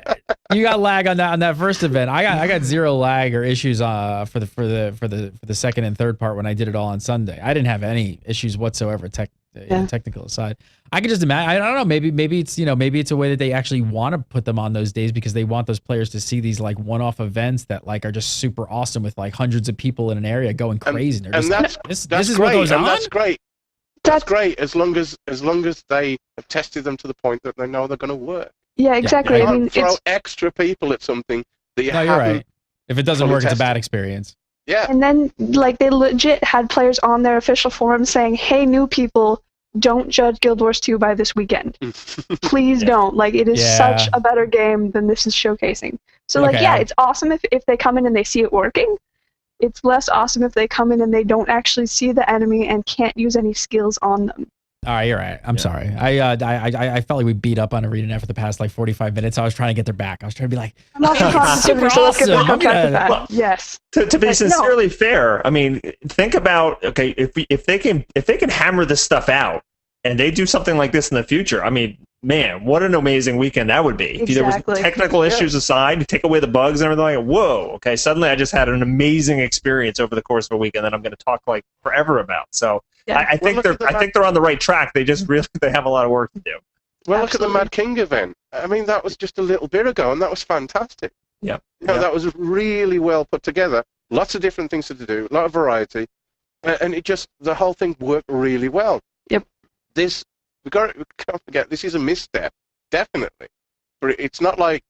you got lag on that first event. I got zero lag or issues for the second and third part when I did it all on Sunday. I didn't have any issues whatsoever, technical aside. I could just imagine. I don't know. Maybe it's maybe it's a way that they actually want to put them on those days because they want those players to see these like one-off events that like are just super awesome with like hundreds of people in an area going crazy. This is what goes on. That's great. That's great as long as they have tested them to the point that they know they're going to work. Yeah, exactly. You I mean, can't throw it's extra people at something that you No, you're haven't. right. If it doesn't fully work, it's a bad tested. experience. Yeah. and then like they legit had players on their official forum saying, "Hey, new people, don't judge Guild Wars 2 by this weekend. Please don't. Like, it is such a better game than this is showcasing." So like, Okay, it's awesome if they come in and they see it working. It's less awesome if they come in and they don't actually see the enemy and can't use any skills on them. All right, you're right. I'm sorry. I felt like we beat up on ArenaNet for the past like 45 minutes. I was trying to get their back. I was trying to be like, I'm also positivity, so let's get awesome. back on track with that. Well, Yes. To be sincerely fair, I mean, think about if they can hammer this stuff out and they do something like this in the future. I mean, man, what an amazing weekend that would be. If there was technical issues aside, you take away the bugs and everything, like, whoa, okay, suddenly I just had an amazing experience over the course of a weekend that I'm going to talk like forever about. So I think they're on the right track. They just really they have a lot of work to do. Well, look at the Mad King event. I mean, that was just a little bit ago, and that was fantastic. Yeah. That was really well put together. Lots of different things to do, a lot of variety, and the whole thing worked really well. Yep. We can't forget, this is a misstep, definitely. But it's not like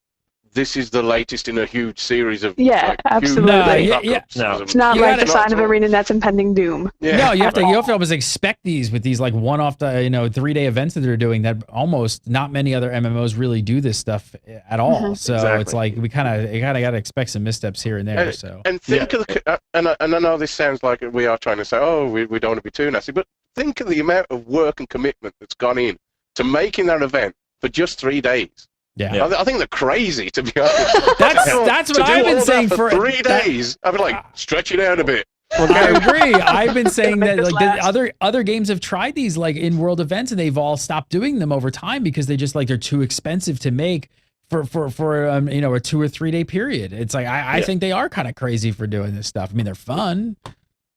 this is the latest in a huge series of absolutely. No, it's not like the sign of ArenaNet's impending doom. No, you have to almost expect these with these like one-off 3-day events that they're doing that almost not many other MMOs really do this stuff at all. So it's like you kind of got to expect some missteps here and there. And think of and I know this sounds like we are trying to say, oh, we don't want to be too nasty, but think of the amount of work and commitment that's gone in to making that event for just 3 days. Yeah. I think they're crazy, to be honest. That's what I've been saying for 3 days. I've been like, stretch it out a bit. Okay. I agree. I've been saying that like other games have tried these like in world events and they've all stopped doing them over time because they just like they're too expensive to make for a 2 or 3 day period. It's like I think they are kind of crazy for doing this stuff. I mean, they're fun.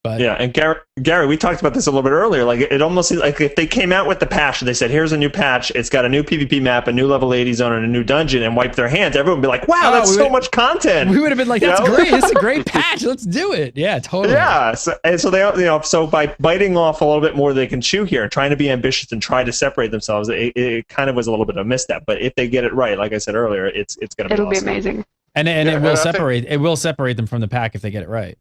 But and Gary, we talked about this a little bit earlier. Like it almost seems like if they came out with the patch and they said, "Here's a new patch. It's got a new PvP map, a new level 80 zone, and a new dungeon," and wipe their hands, everyone would be like, "Wow, that's so much content." We would have been like, "That's great. It's a great patch. Let's do it." Yeah, totally. Yeah. So they, so by biting off a little bit more, they can chew here and trying to be ambitious and try to separate themselves. It kind of was a little bit of a misstep. But if they get it right, like I said earlier, it's going to be awesome. Amazing. And it will separate. It will separate them from the pack if they get it right.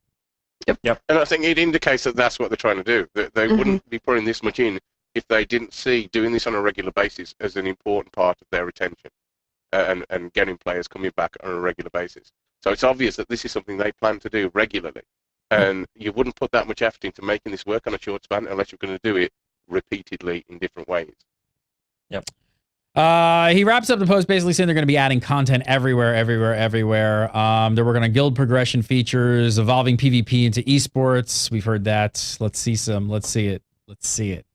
Yep. And I think it indicates that that's what they're trying to do. That they wouldn't be putting this much in if they didn't see doing this on a regular basis as an important part of their retention and getting players coming back on a regular basis. So it's obvious that this is something they plan to do regularly. And you wouldn't put that much effort into making this work on a short span unless you're going to do it repeatedly in different ways. Yep. He wraps up the post basically saying they're going to be adding content everywhere. They're working on guild progression features, evolving PvP into esports. We've heard that. Let's see it.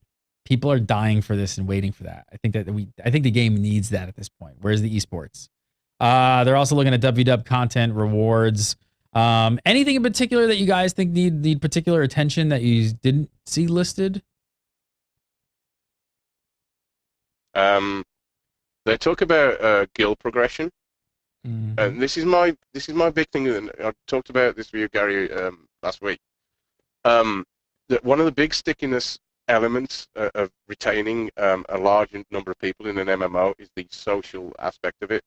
People are dying for this and waiting for that. I think the game needs that at this point. Where's the esports? They're also looking at WW content rewards. Anything in particular that you guys think need particular attention that you didn't see listed? They talk about guild progression, and this is my big thing. And I talked about this with you, Gary, last week. That one of the big stickiness elements of retaining a large number of people in an MMO is the social aspect of it,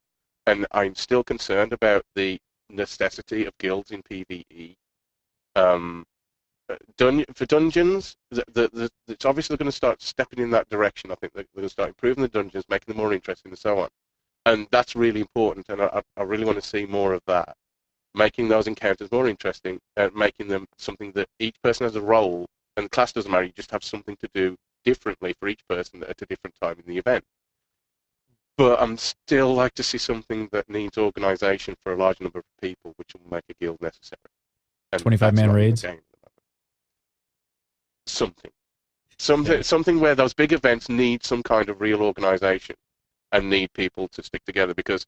and I'm still concerned about the necessity of guilds in PvE. For dungeons, it's obviously going to start stepping in that direction. I think they're going to start improving the dungeons, making them more interesting and so on. And that's really important, and I really want to see more of that. Making those encounters more interesting, and making them something that each person has a role, and the class doesn't matter, you just have something to do differently for each person at a different time in the event. But I'm still like to see something that needs organisation for a large number of people, which will make a guild necessary. 25-man raids? Something where those big events need some kind of real organisation and need people to stick together, because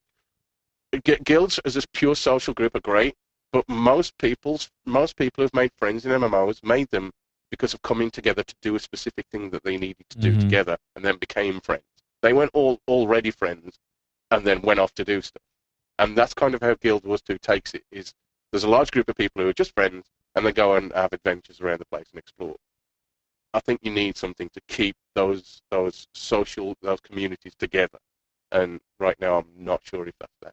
guilds as a pure social group are great, but most people who've made friends in MMOs made them because of coming together to do a specific thing that they needed to do together and then became friends. They weren't already friends and then went off to do stuff. And that's kind of how Guild Wars 2 takes it, is there's a large group of people who are just friends and they go and have adventures around the place and explore. I think you need something to keep those communities together. And right now, I'm not sure if that's there.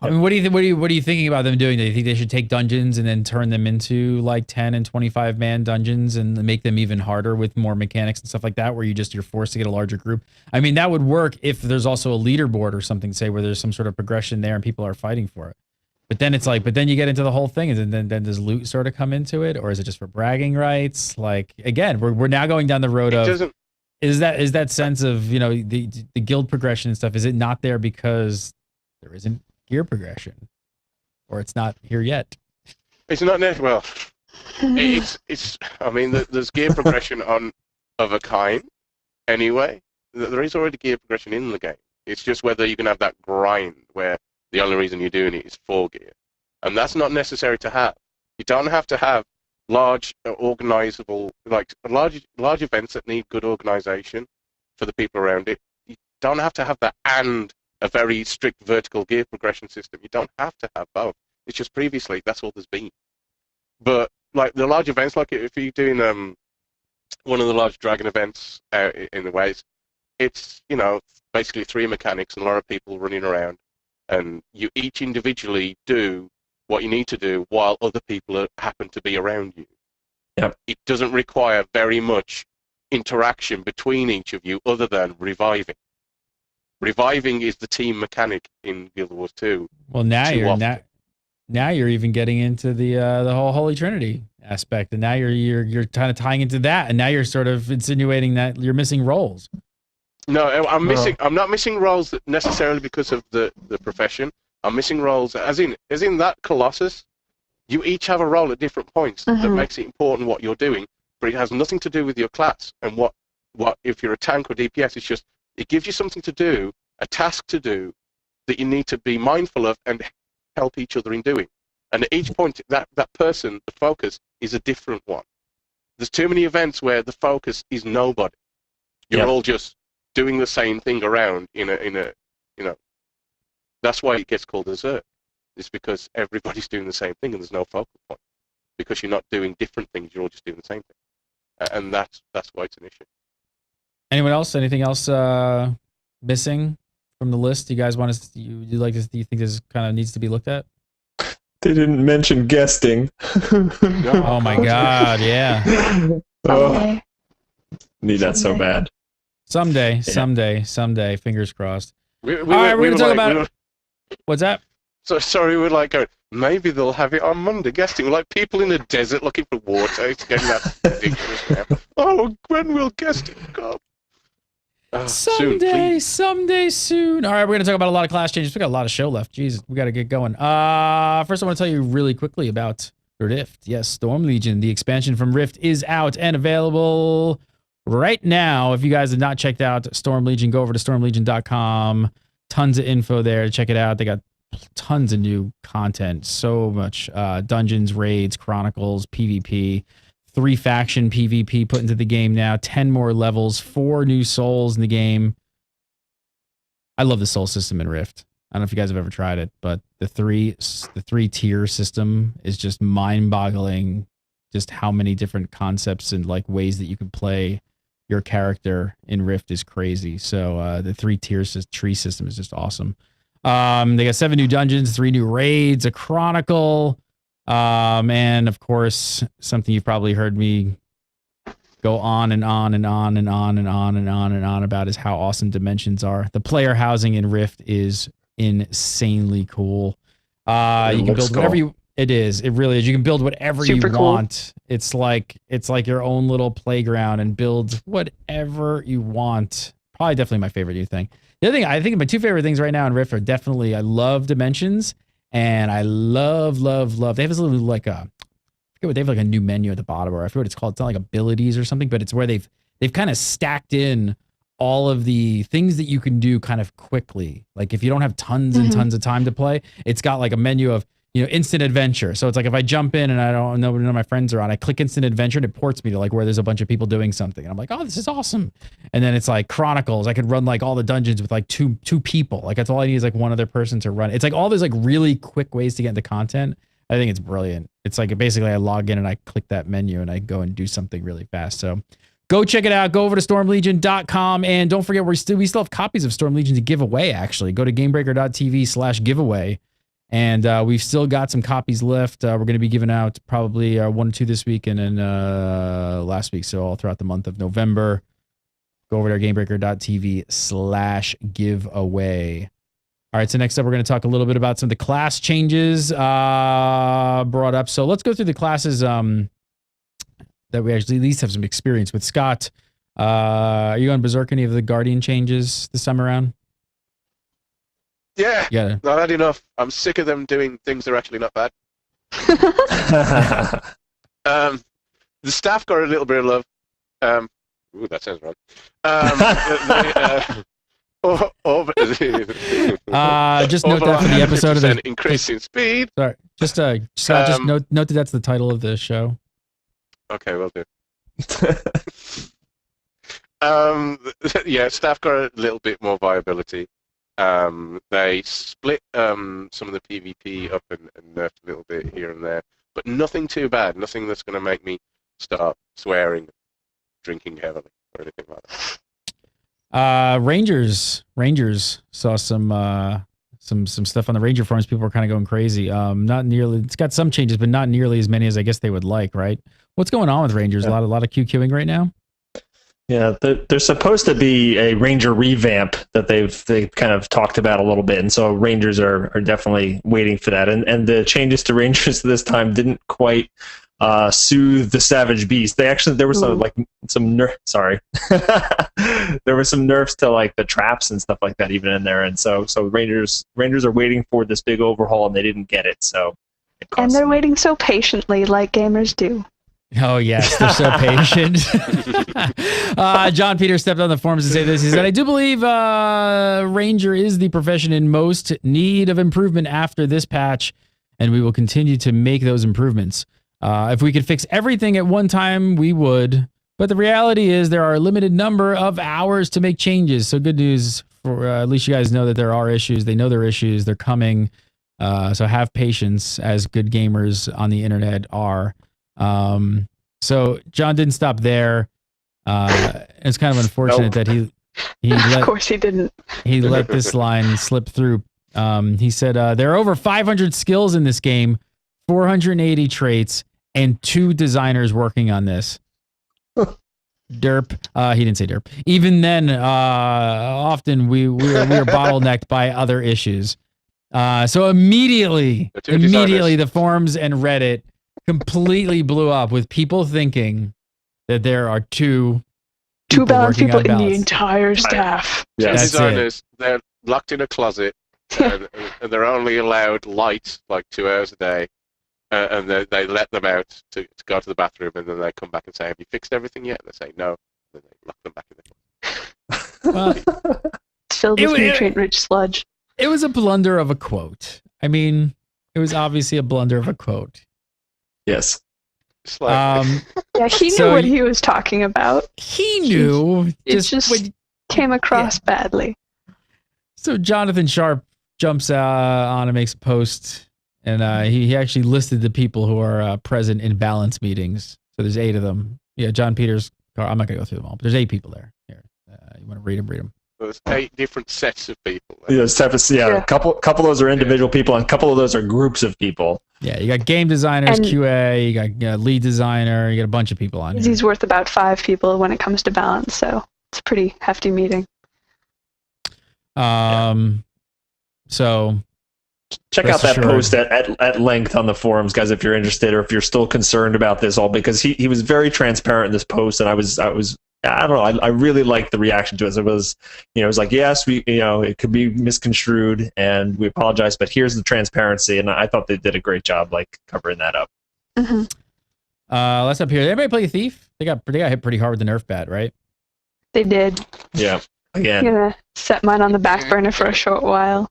I mean, what are you thinking about them doing? Do you think they should take dungeons and then turn them into like 10 and 25 man dungeons and make them even harder with more mechanics and stuff like that, where you're forced to get a larger group? I mean, that would work if there's also a leaderboard or something, say, where there's some sort of progression there and people are fighting for it. But then it's like, then you get into the whole thing, and then does loot sort of come into it, or is it just for bragging rights? Like, again, we're now going down the road is that sense of, you know, the guild progression and stuff, is it not there because there isn't gear progression, or it's not here yet? It's not net. Well, it's. I mean, there's gear progression of a kind. Anyway, there is already gear progression in the game. It's just whether you can have that grind where the only reason you're doing it is for gear, and that's not necessary to have. You don't have to have large, organizable, like large events that need good organization for the people around it. You don't have to have that and a very strict vertical gear progression system. You don't have to have both. It's just previously that's all there's been. But like the large events, like if you're doing one of the large dragon events in the ways, it's, you know, basically 3 mechanics and a lot of people running around, and you each individually do what you need to do while other people happen to be around you. Yep. It doesn't require very much interaction between each of you other than reviving. Reviving is the team mechanic in Guild Wars 2. Well, now you're even getting into the whole Holy Trinity aspect, and now you're kind of tying into that, and now you're sort of insinuating that you're missing roles. No, I'm not missing roles necessarily because of the profession. I'm missing roles as in that Colossus. You each have a role at different points that makes it important what you're doing, but it has nothing to do with your class. And what if you're a tank or DPS, it's just it gives you something to do, a task to do that you need to be mindful of and help each other in doing. And at each point, that person, the focus is a different one. There's too many events where the focus is nobody. You're all just doing the same thing around in a you know. That's why it gets called a Zerg. It's because everybody's doing the same thing and there's no focal point. Because you're not doing different things, you're all just doing the same thing. And that's why it's an issue. Anyone else? Anything else missing from the list? You guys want us? Do you think this kind of needs to be looked at? They didn't mention guesting. Oh my God! Yeah. Oh, need that so bad. Someday. Fingers crossed. All right, we're gonna talk about. What's that? So sorry, we're like going, maybe they'll have it on Monday guesting. We're like people in the desert looking for water. It's getting that ridiculous now. Oh, when will guesting come? Someday soon. All right, we're going to talk about a lot of class changes. We got a lot of show left. Jesus, we got to get going. First, I want to tell you really quickly about Rift. Yes, Storm Legion, the expansion from Rift, is out and available right now. If you guys have not checked out Storm Legion, go over to stormlegion.com. Tons of info there to check it out. They got tons of new content. So much dungeons, raids, chronicles, PvP. 3 faction PvP put into the game now, 10 more levels, 4 new souls in the game. I love the soul system in Rift. I don't know if you guys have ever tried it, but the three tier system is just mind-boggling. Just how many different concepts and like ways that you can play your character in Rift is crazy. So the 3 tiers tree system is just awesome. They got 7 new dungeons, 3 new raids, a chronicle. And of course, something you've probably heard me go on and on and on and on and on and on and on about is how awesome dimensions are. The player housing in Rift is insanely cool. You can build whatever you. It is. It really is. You can build whatever you want. It's like your own little playground and build whatever you want. Probably definitely my favorite new thing. The other thing, I think my 2 favorite things right now in Rift are definitely I love dimensions. And I love. They have this little like they have like a new menu at the bottom, or I forget what it's called. It's not like abilities or something, but it's where they've kind of stacked in all of the things that you can do kind of quickly. Like if you don't have tons and tons of time to play, it's got like a menu of, you know, instant adventure. So it's like if I jump in and I don't know none of my friends are on, I click instant adventure and it ports me to like where there's a bunch of people doing something. And I'm like, oh, this is awesome. And then it's like chronicles. I could run like all the dungeons with like two people. Like that's all I need is like one other person to run. It's like all these like really quick ways to get into content I think it's brilliant. It's like basically I log in and I click that menu and I go and do something really fast. So go check it out. Go over to stormlegion.com and don't forget we still have copies of Storm Legion to give away. Actually, go to gamebreaker.tv/giveaway, and we've still got some copies left. We're going to be giving out probably 1 or 2 this week and then last week. So all throughout the month of November. Go over to gamebreaker.tv/giveaway. All right, so next up, we're going to talk a little bit about some of the class changes brought up. So let's go through the classes that we actually at least have some experience with. Scott, are you going to berserk any of the Guardian changes this time around? Yeah, I've had enough. I'm sick of them doing things that are actually not bad. The staff got a little bit of love. Ooh, that sounds wrong. Just note that for the episode of the increase in speed. Sorry, just note that that's the title of the show. Okay, will do. Staff got a little bit more viability. They split some of the PvP up and nerfed a little bit here and there, but nothing too bad. Nothing that's going to make me start swearing, drinking heavily, or anything like that. Rangers saw some stuff on the Ranger forums. People were kind of going crazy. Not nearly. It's got some changes, but not nearly as many as I guess they would like. Right? What's going on with Rangers? Yeah. A lot of QQing right now. Yeah, there's supposed to be a Ranger revamp that they've kind of talked about a little bit, and so Rangers are definitely waiting for that. And the changes to Rangers this time didn't quite soothe the Savage Beast. There was sorry, there were some nerfs to like the traps and stuff like that even in there, and so Rangers are waiting for this big overhaul and they didn't get it. So and they're waiting so patiently, like gamers do. Oh, yes, they're so patient. John Peter stepped on the forums to say this. He said, I do believe Ranger is the profession in most need of improvement after this patch, and we will continue to make those improvements. If we could fix everything at one time, we would. But the reality is there are a limited number of hours to make changes. So good news for at least you guys know that there are issues. They know there are issues. They're coming. So have patience, as good gamers on the internet are. So John didn't stop there. It's kind of unfortunate that he of course he didn't. He let this line slip through. He said there are over 500 skills in this game, 480 traits, and 2 designers working on this. Derp. He didn't say derp. Even then, often we are bottlenecked by other issues. So immediately the forums and Reddit completely blew up with people thinking that there are two balanced people in the entire staff. Yeah, designers, they're locked in a closet and they're only allowed light like 2 hours a day, and they let them out to go to the bathroom, and then they come back and say, have you fixed everything yet? And they say no, and then they lock them back in the closet. Well, it's filled with nutrient-rich sludge. It was a blunder of a quote. I mean, it was obviously a blunder of a quote. Yes. Yeah, he knew what he was talking about. He knew. It just came across badly. So Jonathan Sharp jumps on and makes a post, and he actually listed the people who are present in balance meetings. So there's 8 of them. Yeah, John Peters. I'm not going to go through them all, but there's 8 people there. Here, you want to read them? Read them. There's 8 different sets of people. A couple of those are individual people, and a couple of those are groups of people. Yeah, you got game designers, QA, you got lead designer, you got a bunch of people on here. He's worth about 5 people when it comes to balance, so it's a pretty hefty meeting. So check out that post at length on the forums, guys, if you're interested or if you're still concerned about this all, because he was very transparent in this post, and I don't know. I really liked the reaction to it. It was like, yes, it could be misconstrued, and we apologize, but here's the transparency, and I thought they did a great job, like covering that up. Mm-hmm. Let's up here. Did anybody play Thief? They got hit pretty hard with the Nerf bat, right? They did. Yeah. Again. I'm gonna set mine on the back burner for a short while.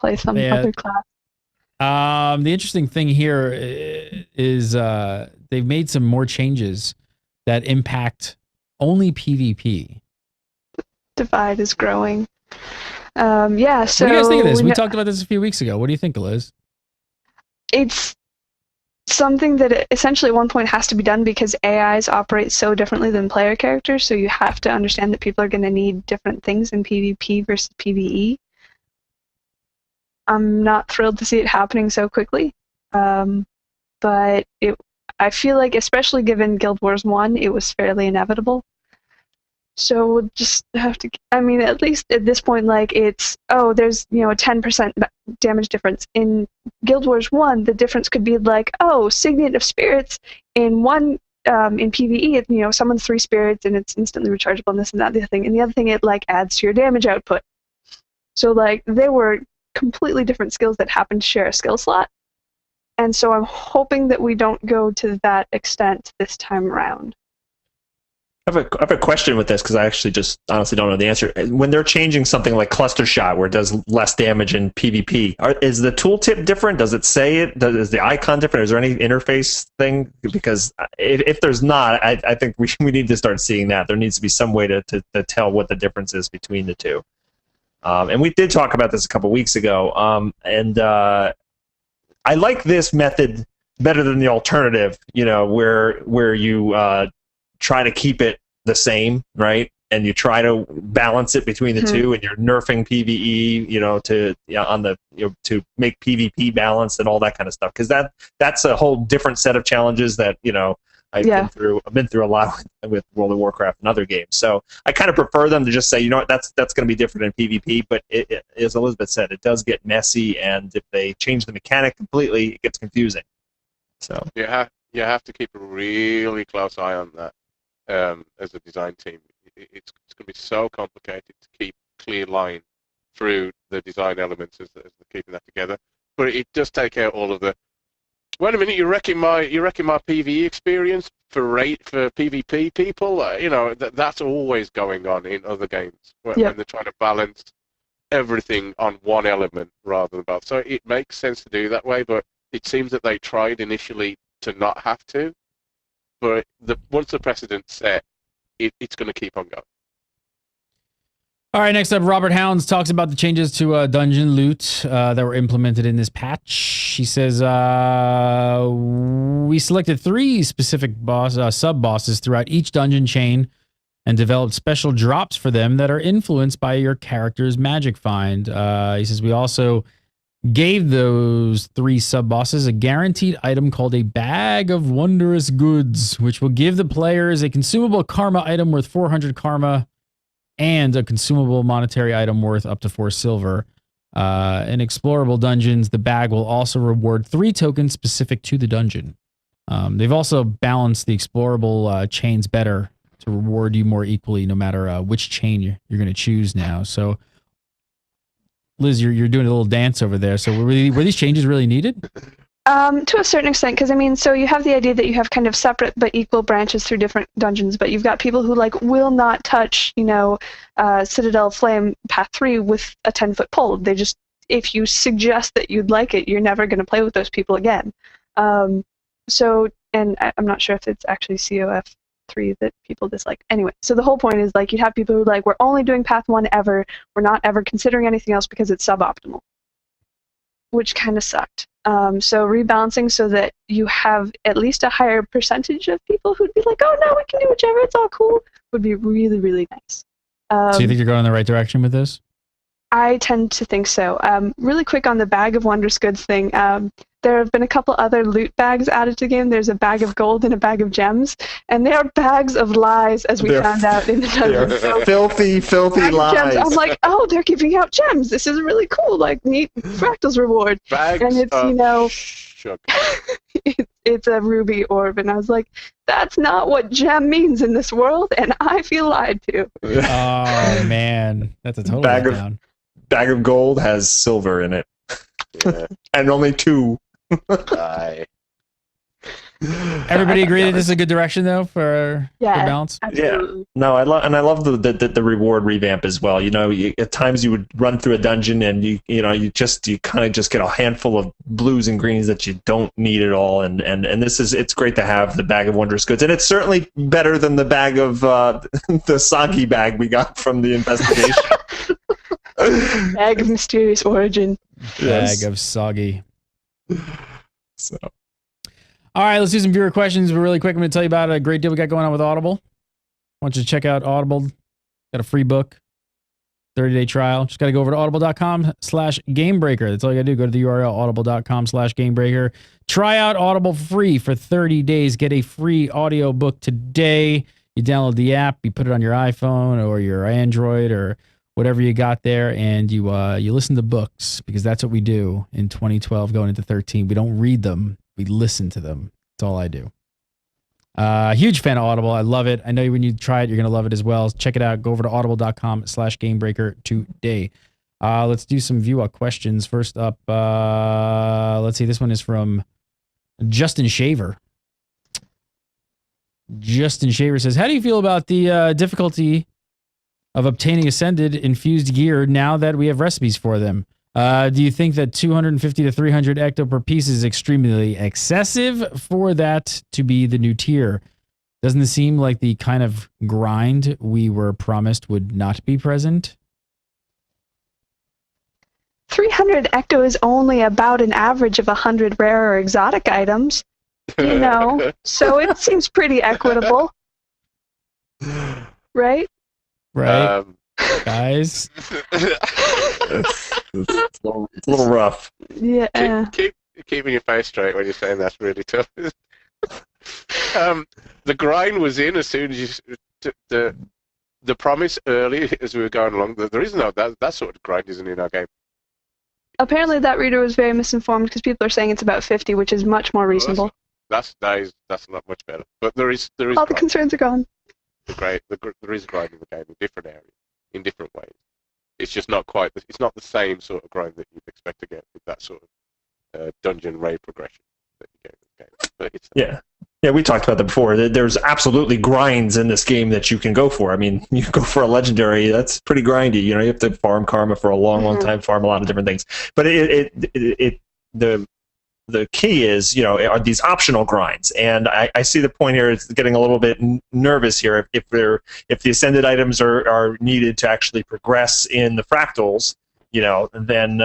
Play some other class. The interesting thing here is they've made some more changes that impact only PvP. Divide is growing. So what do you guys think of this? We talked about this a few weeks ago. What do you think, Liz? It's something that essentially at one point has to be done because AIs operate so differently than player characters, so you have to understand that people are going to need different things in PvP versus PvE. I'm not thrilled to see it happening so quickly, but I feel like, especially given Guild Wars 1, it was fairly inevitable. So we'll just have to, I mean, at least at this point, like, it's, there's, a 10% damage difference. In Guild Wars 1, the difference could be like, Signet of Spirits in one, in PvE, summons 3 spirits and it's instantly rechargeable and this and that, the other thing. And the other thing, it, like, adds to your damage output. So, like, there were completely different skills that happen to share a skill slot. And so I'm hoping that we don't go to that extent this time around. I have a question with this because I actually just honestly don't know the answer. When they're changing something like Cluster Shot, where it does less damage in PvP, is the tooltip different? Does it say it? Is the icon different? Is there any interface thing? Because if there's not, I think we need to start seeing that. There needs to be some way to tell what the difference is between the two. And we did talk about this a couple weeks ago. I like this method better than the alternative, where you try to keep it the same, right? And you try to balance it between the two, and you're nerfing PvE, to make PvP balanced and all that kind of stuff. Because that's a whole different set of challenges that I've been through a lot with World of Warcraft and other games. So I kind of prefer them to just say, that's going to be different in PvP. But as Elizabeth said, it does get messy, and if they change the mechanic completely, it gets confusing. So you have to keep a really close eye on that as a design team. It's going to be so complicated to keep clear line through the design elements as they're keeping that together. But it does take out all of the. Wait a minute! You're wrecking my PvE experience for PvP people. That's always going on in other games when they're trying to balance everything on one element rather than both. So it makes sense to do that way, but it seems that they tried initially to not have to. But once the precedent's set, it's going to keep on going. All right, next up, Robert Hounds talks about the changes to dungeon loot that were implemented in this patch. He says, we selected 3 specific sub-bosses throughout each dungeon chain and developed special drops for them that are influenced by your character's magic find. He says, we also gave those 3 sub-bosses a guaranteed item called a Bag of Wondrous Goods, which will give the players a consumable karma item worth 400 karma and a consumable monetary item worth up to 4 silver. In explorable dungeons, the bag will also reward 3 tokens specific to the dungeon. They've also balanced the explorable chains better to reward you more equally no matter which chain you're going to choose now. So, Liz, you're doing a little dance over there. So were these changes really needed? To a certain extent, because so you have the idea that you have kind of separate but equal branches through different dungeons, but you've got people who will not touch, Citadel Flame Path 3 with a 10-foot pole. They just, if you suggest that you'd like it, you're never going to play with those people again. And I'm not sure if it's actually COF3 that people dislike. Anyway, so the whole point is you'd have people who we're only doing Path 1 ever, we're not ever considering anything else because it's suboptimal, which kind of sucked. So rebalancing so that you have at least a higher percentage of people who'd be like, oh no, we can do whichever, it's all cool, would be really, really nice. So you think you're going in the right direction with this? I tend to think so. Really quick on the Bag of Wondrous Goods thing. There have been a couple other loot bags added to the game. There's a bag of gold and a bag of gems, and they are bags of lies, as we found out in the dungeon. So, filthy lies. Gems. I'm like, they're giving out gems. This is really cool, neat Fractals reward. Bags and it's sugar. it's a ruby orb, and I was like, that's not what gem means in this world, and I feel lied to. Oh man, that's a total letdown. Bag of gold has silver in it. Yeah. And only 2. Everybody agree that this is a good direction though for balance? Absolutely. Yeah. No, I love the reward revamp as well. At times you would run through a dungeon and you kind of just get a handful of blues and greens that you don't need at all. And it's great to have the Bag of Wondrous Goods, and it's certainly better than the bag of the soggy bag we got from the investigation. Bag of mysterious origin. Bag of soggy. So. All right, let's do some viewer questions. But really quick, I'm going to tell you about a great deal we got going on with Audible. I want you to check out Audible. Got a free book, 30-day trial. Just got to go over to audible.com/gamebreaker. That's all you got to do. Go to the URL, audible.com/gamebreaker. Try out Audible free for 30 days. Get a free audio book today. You download the app, you put it on your iPhone or your Android or whatever you got there, and you listen to books, because that's what we do in 2012 going into 13. We don't read them. We listen to them. That's all I do. Huge fan of Audible. I love it. I know when you try it, you're going to love it as well. Check it out. Go over to audible.com/gamebreaker today. Let's do some view questions. First up, let's see. This one is from Justin Shaver. Justin Shaver says, how do you feel about the difficulty of obtaining Ascended infused gear now that we have recipes for them? Do you think that 250 to 300 ecto per piece is extremely excessive for that to be the new tier? Doesn't it seem like the kind of grind we were promised would not be present? 300 ecto is only about an average of 100 rare or exotic items, you know, so it seems pretty equitable. Right? Right. Guys? It's a little rough. Yeah. Keeping your face straight when you're saying that's really tough. The grind was in as soon as you... The promise early as we were going along, there is no... That sort of grind isn't in our game. Apparently that reader was very misinformed, because people are saying it's about 50, which is much more reasonable. That's not much better. But there is all the concerns are gone. There is a grind in the game in different areas, in different ways. It's just not quite. It's not the same sort of grind that you'd expect to get with that sort of dungeon raid progression that you get in the game. But it's yeah, we talked about that before. There's absolutely grinds in this game that you can go for. I mean, you go for a legendary, that's pretty grindy. You know, you have to farm karma for a long time, farm a lot of different things. But the key is, you know, are these optional grinds, and I see the point here. It's getting a little bit nervous here. If the ascended items are needed to actually progress in the fractals, you know, then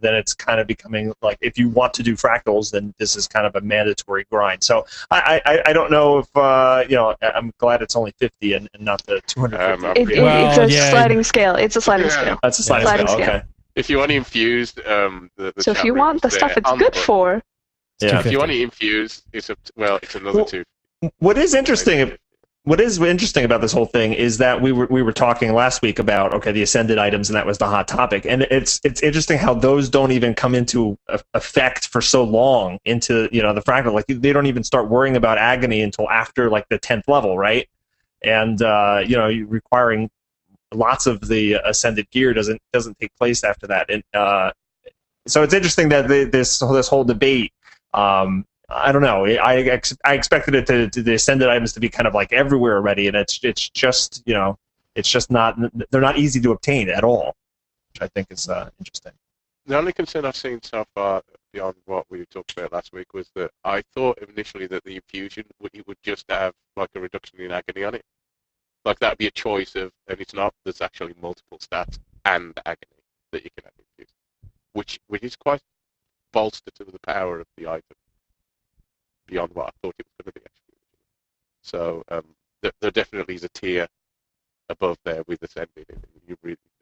it's kind of becoming like, if you want to do fractals, then this is kind of a mandatory grind. So I don't know if you know. I'm glad it's only 50 and not the 250. It's a sliding scale. It's a sliding scale. That's a sliding scale. Okay. If you want to infuse, so if you want the stuff it's good for, if you want to infuse, it's another two. What is interesting about this whole thing is that we were talking last week about the ascended items, and that was the hot topic, and it's interesting how those don't even come into effect for so long into, you know, the fractal. Like, they don't even start worrying about agony until after like the 10th level, right? And you know, requiring lots of the ascended gear doesn't take place after that, and so it's interesting that this whole debate. I don't know. I expected it to the ascended items to be kind of like everywhere already, and it's just, you know, it's just not. They're not easy to obtain at all, which I think is interesting. The only concern I've seen so far beyond what we talked about last week was that I thought initially that the infusion would just have like a reduction in agony on it, like that'd be a choice of, and it's not. There's actually multiple stats and agony that you can have infused, which is quite bolster to the power of the item beyond what I thought it was going to be, actually. So there definitely is a tier above there with Ascended, and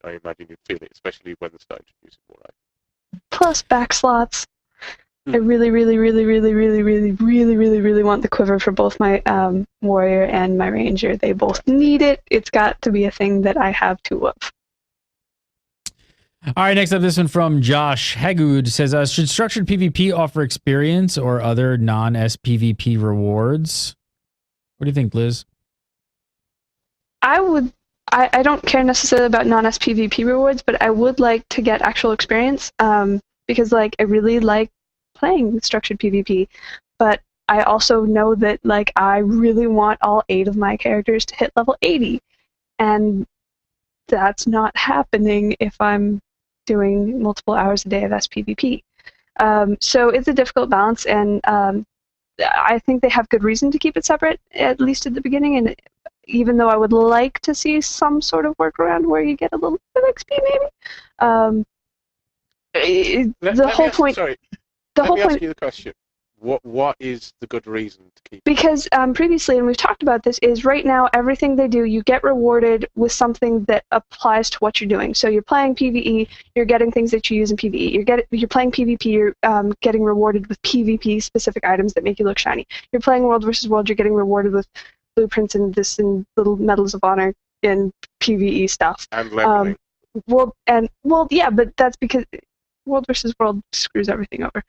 I imagine you'd feel it, especially when they start introducing more items. Plus back slots. I really, really, really, really, really, really, really, really, really want the quiver for both my warrior and my ranger. They both need it. It's got to be a thing that I have two of. All right, next up, this one from Josh Haggood says, should structured PvP offer experience or other non-SPVP rewards? What do you think, Liz? I don't care necessarily about non-SPVP rewards, but I would like to get actual experience, because like I really like playing structured PvP, but I also know that like I really want all 8 of my characters to hit level 80, and that's not happening if I'm doing multiple hours a day of SPVP. So it's a difficult balance, and I think they have good reason to keep it separate, at least at the beginning, and even though I would like to see some sort of workaround where you get a little bit of XP maybe. The whole point... Let me ask you the question. What is the good reason to keep? Because previously, and we've talked about this, is right now everything they do, you get rewarded with something that applies to what you're doing. So you're playing PvE, you're getting things that you use in PvE. You're playing PvP, you're getting rewarded with PvP specific items that make you look shiny. You're playing World versus World, you're getting rewarded with blueprints and little medals of honor in PvE stuff. And leveling. Yeah, but that's because World versus World screws everything over.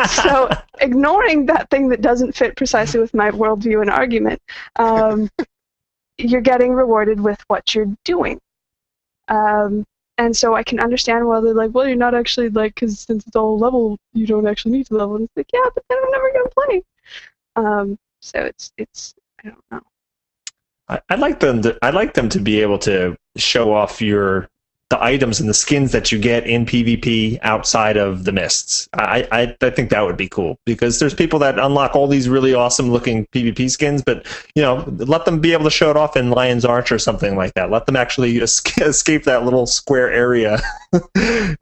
So ignoring that thing that doesn't fit precisely with my worldview and argument, you're getting rewarded with what you're doing. And so I can understand why they're like, well, you're not actually like, because since it's all level, you don't actually need to level. And it's like, yeah, but then I'm never going to play. So it's I don't know. I'd like them to be able to show off the items and the skins that you get in PvP outside of the mists. I think that would be cool, because there's people that unlock all these really awesome looking PvP skins, but let them be able to show it off in Lion's Arch or something like that. Let them actually escape that little square area. I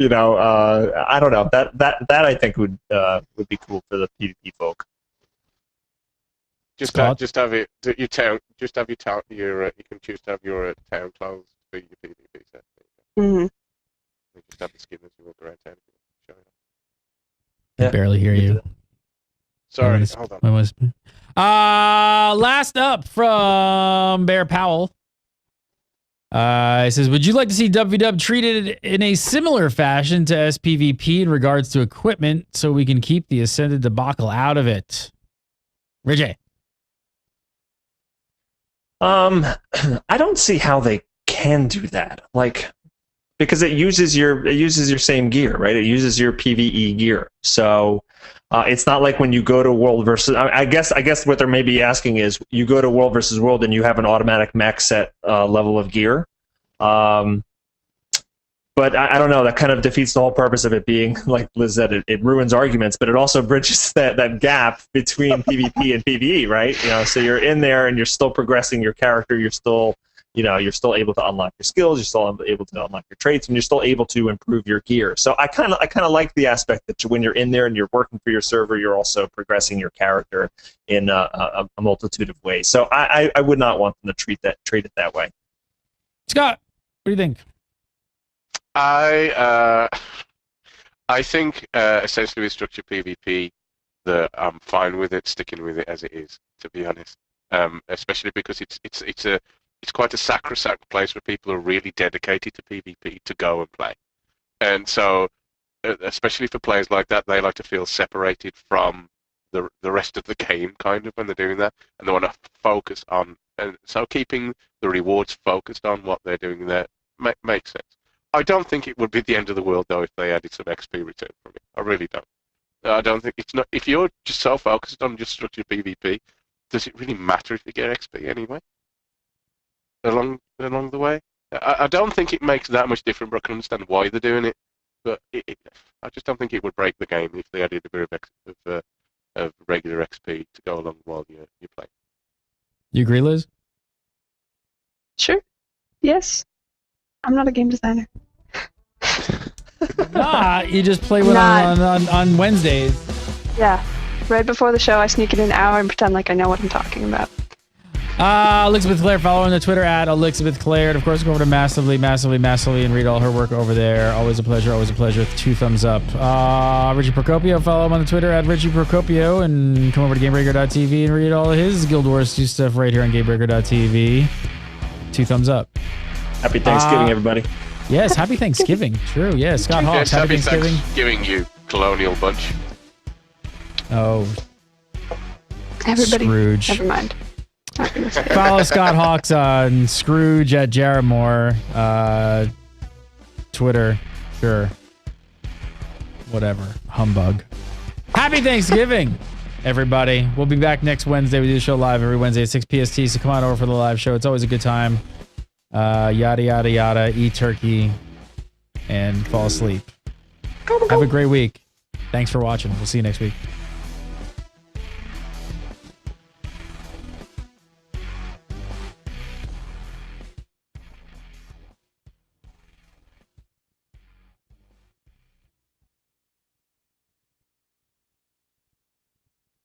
don't know. That I think would be cool for the PvP folk. Just have it. Your town. Just have your town. You can choose to have your town closed for your PvP set. Mm-hmm. You just have the skin as you walk around town. I can barely hear you. Sorry, hold on. Last up from Bear Powell. It says, would you like to see WW treated in a similar fashion to SPVP in regards to equipment so we can keep the Ascended debacle out of it? Ray I don't see how they can do that. Because it uses your same gear, right? It uses your PvE gear. So it's not like when you go to World versus. I guess what they're maybe asking is you go to World versus World and you have an automatic max set level of gear. But I don't know. That kind of defeats the whole purpose of it being, like Liz said, it ruins arguments, but it also bridges that gap between PvP and PvE, right? So you're in there and you're still progressing your character. You're still able to unlock your skills. You're still able to unlock your traits, and you're still able to improve your gear. So I kind of like the aspect that when you're in there and you're working for your server, you're also progressing your character in a multitude of ways. So I would not want them to treat it that way. Scott, what do you think? I think essentially with structured PvP that I'm fine with it, sticking with it as it is, to be honest. Especially because it's quite a sacrosanct place where people are really dedicated to PvP to go and play. And so, especially for players like that, they like to feel separated from the rest of the game, kind of, when they're doing that. And they want to focus on... And so keeping the rewards focused on what they're doing there makes sense. I don't think it would be the end of the world, though, if they added some XP return from it. I really don't. I don't think it's not... If you're just so focused on just structured PvP, does it really matter if you get XP anyway? Along the way, I don't think it makes that much difference. But I can understand why they're doing it, but I just don't think it would break the game if they added a bit of regular XP to go along while you play. You agree, Liz? Sure. Yes. I'm not a game designer. You just play with on Wednesdays. Yeah. Right before the show, I sneak in an hour and pretend like I know what I'm talking about. Elizabeth Claire, follow her on the Twitter at Elizabeth Claire. And of course, go over to Massively and read all her work over there. Always a pleasure, 2 thumbs up. Richie Procopio, follow him on the Twitter at Richie Procopio, and come over to Gamebreaker.tv and read all his Guild Wars stuff right here on Gamebreaker.tv. 2 thumbs up. Happy Thanksgiving, everybody. Yes, happy Thanksgiving. True, yeah. Scott Hawks, happy Thanksgiving. Thanksgiving, you colonial bunch. Oh. Everybody. Scrooge. Never mind. Follow Scott Hawks on Scrooge at Jaramore. Twitter. Sure. Whatever. Humbug. Happy Thanksgiving, everybody. We'll be back next Wednesday. We do the show live every Wednesday at 6 PST, so come on over for the live show. It's always a good time. Yada, yada, yada. Eat turkey and fall asleep. Have a great week. Thanks for watching. We'll see you next week.